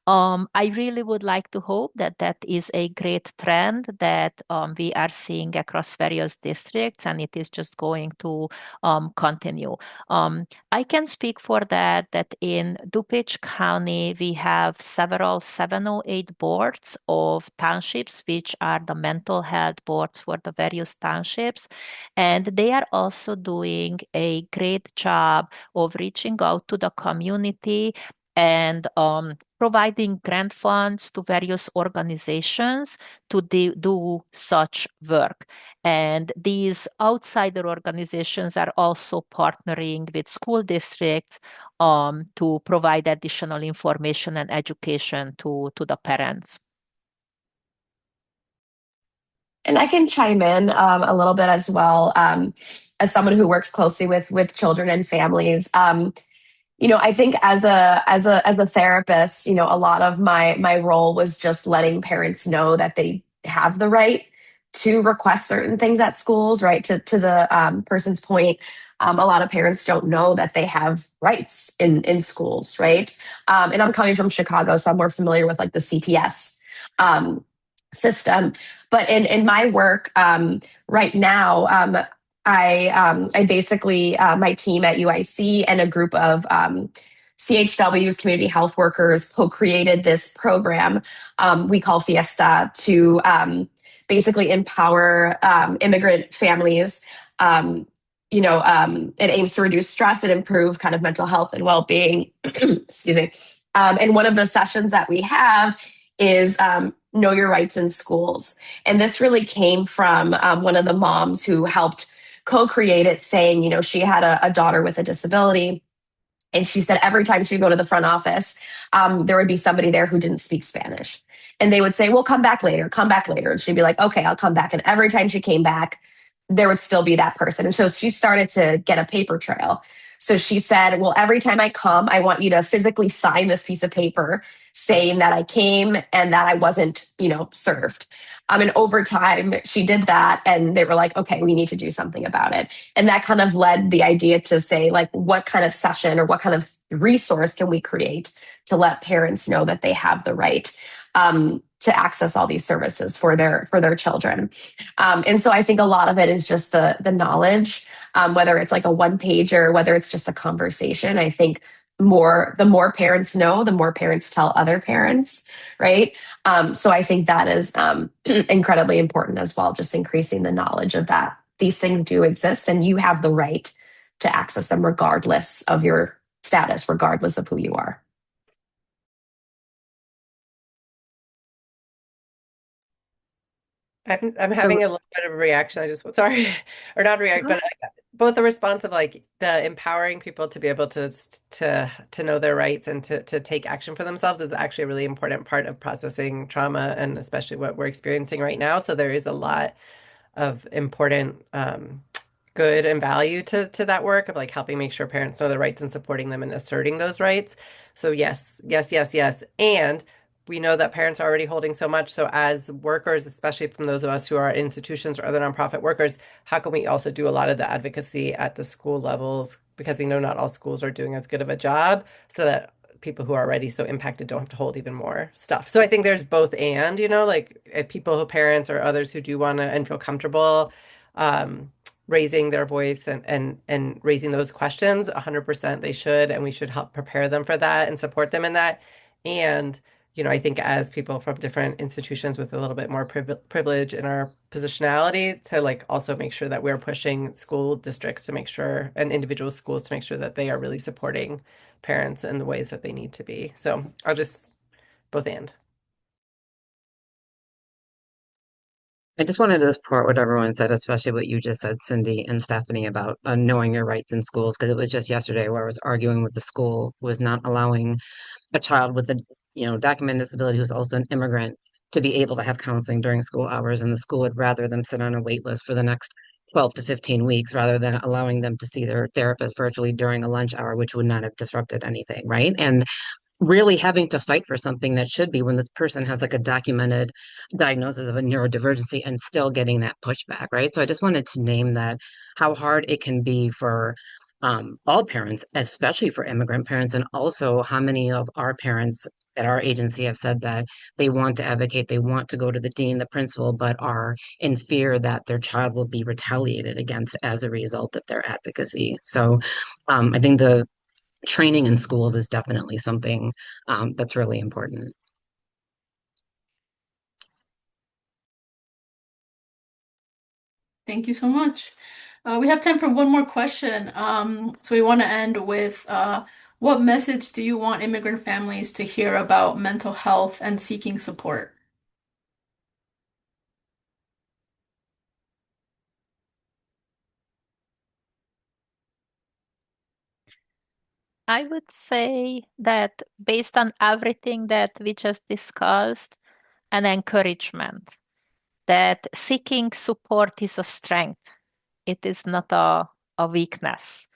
I really would like to hope that that is a great trend that we are seeing across various districts, and it is just going to continue. I can speak for that, that in DuPage County, we have several 708 boards of townships, which are the mental health boards for the various townships. And they are also doing a great job of reaching out to the community and providing grant funds to various organizations to do such work. And these outsider organizations are also partnering with school districts to provide additional information and education to the parents. And I can chime in a little bit as well, as someone who works closely with children and families. I think as a therapist, a lot of my role was just letting parents know that they have the right to request certain things at schools, right? To the person's point, a lot of parents don't know that they have rights in schools, right? And I'm coming from Chicago, so I'm more familiar with like the CPS system. But in my work right now, I basically my team at UIC and a group of CHW's community health workers co-created this program we call Fiesta to basically empower immigrant families. It aims to reduce stress and improve kind of mental health and well-being. Excuse me. And one of the sessions that we have is Know Your Rights in Schools. And this really came from one of the moms who helped co-create it, saying, she had a daughter with a disability. And she said every time she'd go to the front office, there would be somebody there who didn't speak Spanish. And they would say, well, come back later, come back later. And she'd be like, okay, I'll come back. And every time she came back, there would still be that person. And so she started to get a paper trail. So she said, well, every time I come, I want you to physically sign this piece of paper saying that I came and that I wasn't, served. And over time, she did that. And they were like, okay, we need to do something about it. And that kind of led the idea to say, like, what kind of session or what kind of resource can we create to let parents know that they have the right to access all these services for their children. And so I think a lot of it is just the knowledge, whether it's like a one pager, whether it's just a conversation. I think the more parents know, the more parents tell other parents, right? So I think that is incredibly important as well, just increasing the knowledge of these things do exist, and you have the right to access them regardless of your status, regardless of who you are. I'm having a little bit of a reaction. I just sorry, or not react, but both the response of like the empowering people to be able to know their rights and to take action for themselves is actually a really important part of processing trauma and especially what we're experiencing right now. So there is a lot of important good and value to that work of like helping make sure parents know their rights and supporting them and asserting those rights. So yes, yes, yes, yes. And we know that parents are already holding so much. So as workers, especially from those of us who are at institutions or other nonprofit workers, how can we also do a lot of the advocacy at the school levels? Because we know not all schools are doing as good of a job so that people who are already so impacted don't have to hold even more stuff. So I think there's both and, like people, parents or others who do want to and feel comfortable raising their voice and raising those questions, 100% they should, and we should help prepare them for that and support them in that. And, I think as people from different institutions with a little bit more privilege in our positionality to like also make sure that we're pushing school districts to make sure and individual schools to make sure that they are really supporting parents in the ways that they need to be. So I'll just both and. I just wanted to support what everyone said, especially what you just said, Cindy and Stephanie, about knowing your rights in schools. Because it was just yesterday where I was arguing with the school who was not allowing a child with a documented disability who's also an immigrant to be able to have counseling during school hours, and the school would rather them sit on a wait list for the next 12 to 15 weeks rather than allowing them to see their therapist virtually during a lunch hour, which would not have disrupted anything, right? And really having to fight for something that should be when this person has like a documented diagnosis of a neurodivergency and still getting that pushback, right? So I just wanted to name that, how hard it can be for all parents, especially for immigrant parents, and also how many of our parents at our agency have said that they want to advocate, they want to go to the dean, the principal, but are in fear that their child will be retaliated against as a result of their advocacy. So I think the training in schools is definitely something that's really important. Thank you so much. We have time for one more question. So we want to end with what message do you want immigrant families to hear about mental health and seeking support? I would say that based on everything that we just discussed, an encouragement that seeking support is a strength. It is not a weakness.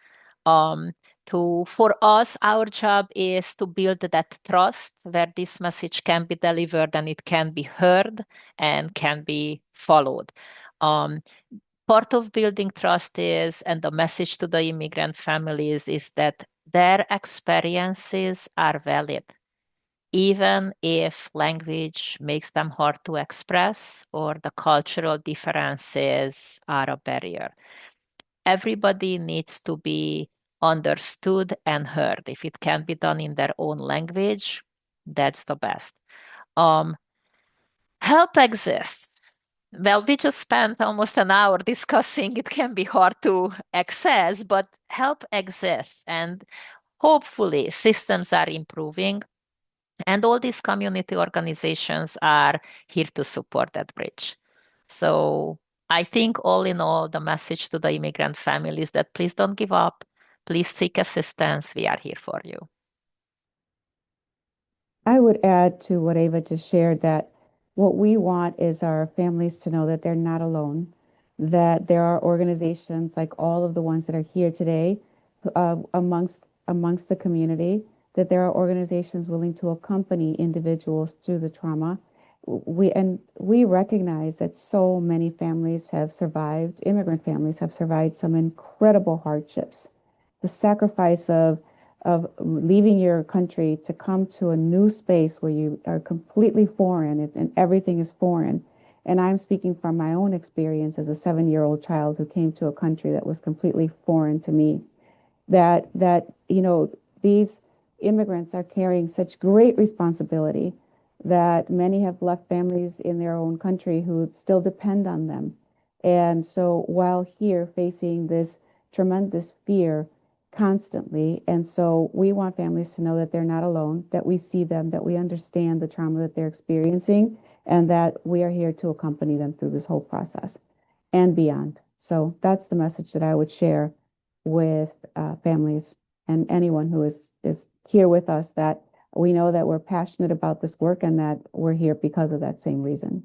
Um, for us, our job is to build that trust where this message can be delivered and it can be heard and can be followed. Part of building trust is, and the message to the immigrant families is that their experiences are valid, even if language makes them hard to express or the cultural differences are a barrier. Everybody needs to be understood and heard. If it can be done in their own language, that's the best. Help exists. Well, we just spent almost an hour discussing it can be hard to access, but help exists and hopefully systems are improving and all these community organizations are here to support that bridge. So I think all in all, the message to the immigrant families that please don't give up, please seek assistance. We are here for you. I would add to what Ava just shared that what we want is our families to know that they're not alone, that there are organizations like all of the ones that are here today amongst the community, that there are organizations willing to accompany individuals through the trauma. We recognize that so many families have survived, immigrant families have survived some incredible hardships. The sacrifice of leaving your country to come to a new space where you are completely foreign and everything is foreign. And I'm speaking from my own experience as a 7-year-old child who came to a country that was completely foreign to me. That these immigrants are carrying such great responsibility that many have left families in their own country who still depend on them. And so while here facing this tremendous fear constantly, and so we want families to know that they're not alone, that we see them, that we understand the trauma that they're experiencing, and that we are here to accompany them through this whole process and beyond. So that's the message that I would share with families and anyone who is here with us, that we know that we're passionate about this work and that we're here because of that same reason.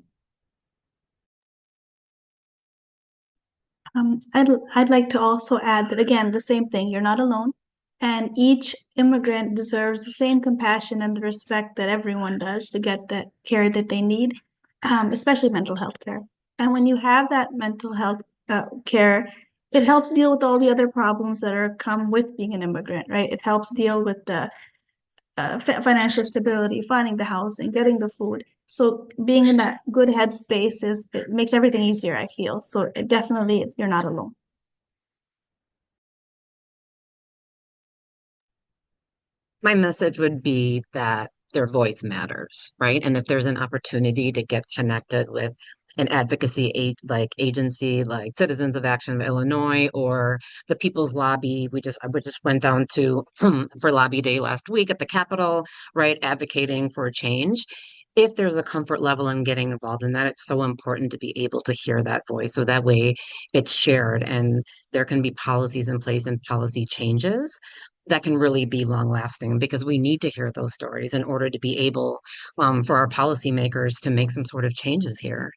I'd like to also add that, again, the same thing, you're not alone, and each immigrant deserves the same compassion and the respect that everyone does to get the care that they need, especially mental health care. And when you have that mental health care, it helps deal with all the other problems that are come with being an immigrant, right? It helps deal with the financial stability, finding the housing, getting the food. So being in that good headspace it makes everything easier, I feel. So definitely, you're not alone. My message would be that their voice matters, right? And if there's an opportunity to get connected with an agency like Citizens of Action of Illinois or the People's Lobby. We just went down to for Lobby Day last week at the Capitol, right, advocating for a change. If there's a comfort level in getting involved in that, it's so important to be able to hear that voice. So that way it's shared and there can be policies in place and policy changes that can really be long lasting because we need to hear those stories in order to be able for our policymakers to make some sort of changes here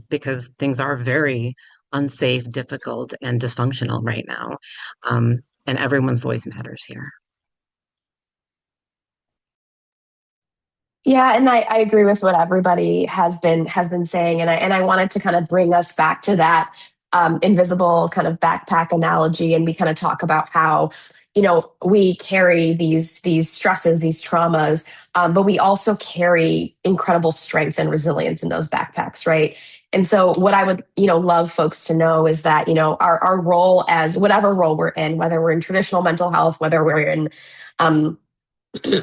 because things are very unsafe, difficult, and dysfunctional right now. And everyone's voice matters here. Yeah, and I agree with what everybody has been saying, and I wanted to kind of bring us back to that invisible kind of backpack analogy, and we kind of talk about how we carry these stresses, these traumas, but we also carry incredible strength and resilience in those backpacks, right? And so, what I would love folks to know is that our role as whatever role we're in, whether we're in traditional mental health, whether we're in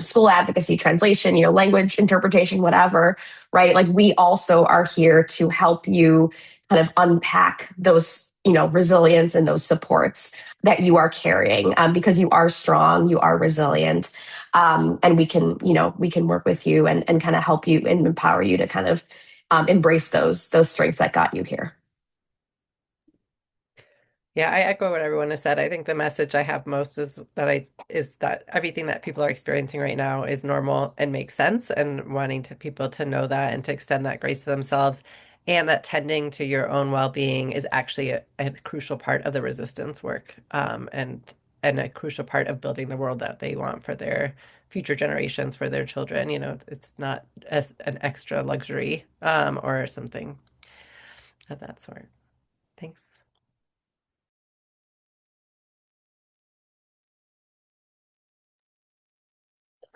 school advocacy, translation, language interpretation, whatever, right? Like we also are here to help you kind of unpack those, resilience and those supports that you are carrying because you are strong, you are resilient. And we can work with you and kind of help you and empower you to kind of embrace those strengths that got you here. Yeah, I echo what everyone has said. I think the message I have most is that everything that people are experiencing right now is normal and makes sense, and wanting to people to know that and to extend that grace to themselves, and that tending to your own well-being is actually a crucial part of the resistance work, and a crucial part of building the world that they want for their future generations, for their children. It's not as an extra luxury, or something of that sort. Thanks.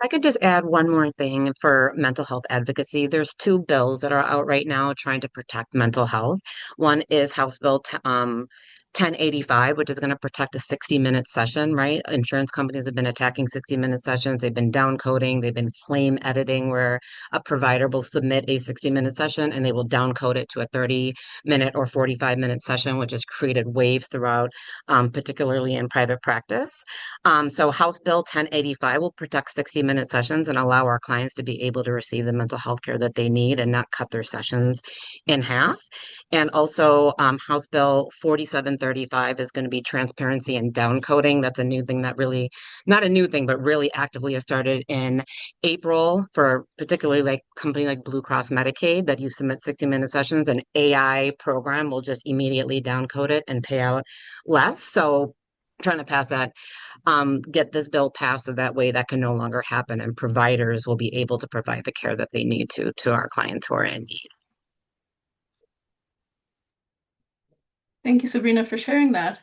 I could just add one more thing for mental health advocacy. There's two bills that are out right now trying to protect mental health. One is House Bill 1085, which is going to protect a 60-minute session, right? Insurance companies have been attacking 60-minute sessions. They've been down coding. They've been claim editing, where a provider will submit a 60-minute session and they will down code it to a 30-minute or 45-minute session, which has created waves throughout, particularly in private practice. So House Bill 1085 will protect 60-minute sessions and allow our clients to be able to receive the mental health care that they need and not cut their sessions in half. And also House Bill 4735 is going to be transparency and downcoding. That's a new thing that really, not a new thing, but really actively has started in April for particularly like company like Blue Cross Medicaid, that you submit 60-minute sessions, an AI program will just immediately downcode it and pay out less. So trying to pass that, get this bill passed so that way that can no longer happen and providers will be able to provide the care that they need to our clients who are in need. Thank you, Sabrina, for sharing that.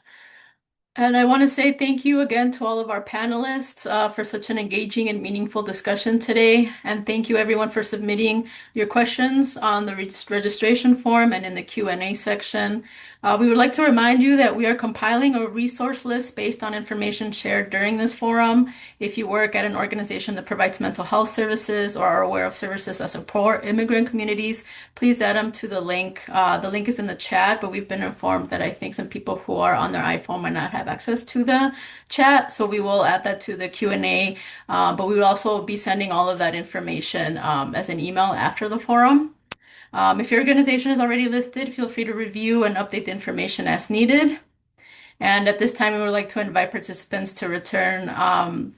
And I want to say thank you again to all of our panelists for such an engaging and meaningful discussion today. And thank you everyone for submitting your questions on the registration form and in the Q&A section. We would like to remind you that we are compiling a resource list based on information shared during this forum. If you work at an organization that provides mental health services or are aware of services that support immigrant communities, please add them to the link. The link is in the chat, but we've been informed that I think some people who are on their iPhone might not have access to the chat, so we will add that to the Q&A. But we will also be sending all of that information as an email after the forum. If your organization is already listed, feel free to review and update the information as needed. And at this time, we would like to invite participants to return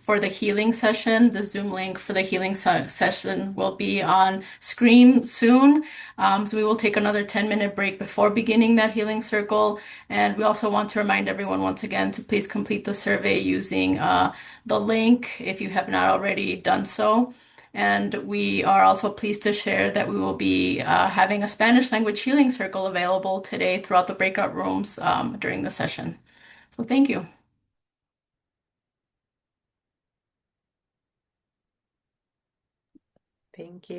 for the healing session. The Zoom link for the healing session will be on screen soon. So we will take another 10-minute break before beginning that healing circle. And we also want to remind everyone once again to please complete the survey using the link if you have not already done so. And we are also pleased to share that we will be having a Spanish language healing circle available today throughout the breakout rooms during the session. So thank you. Thank you.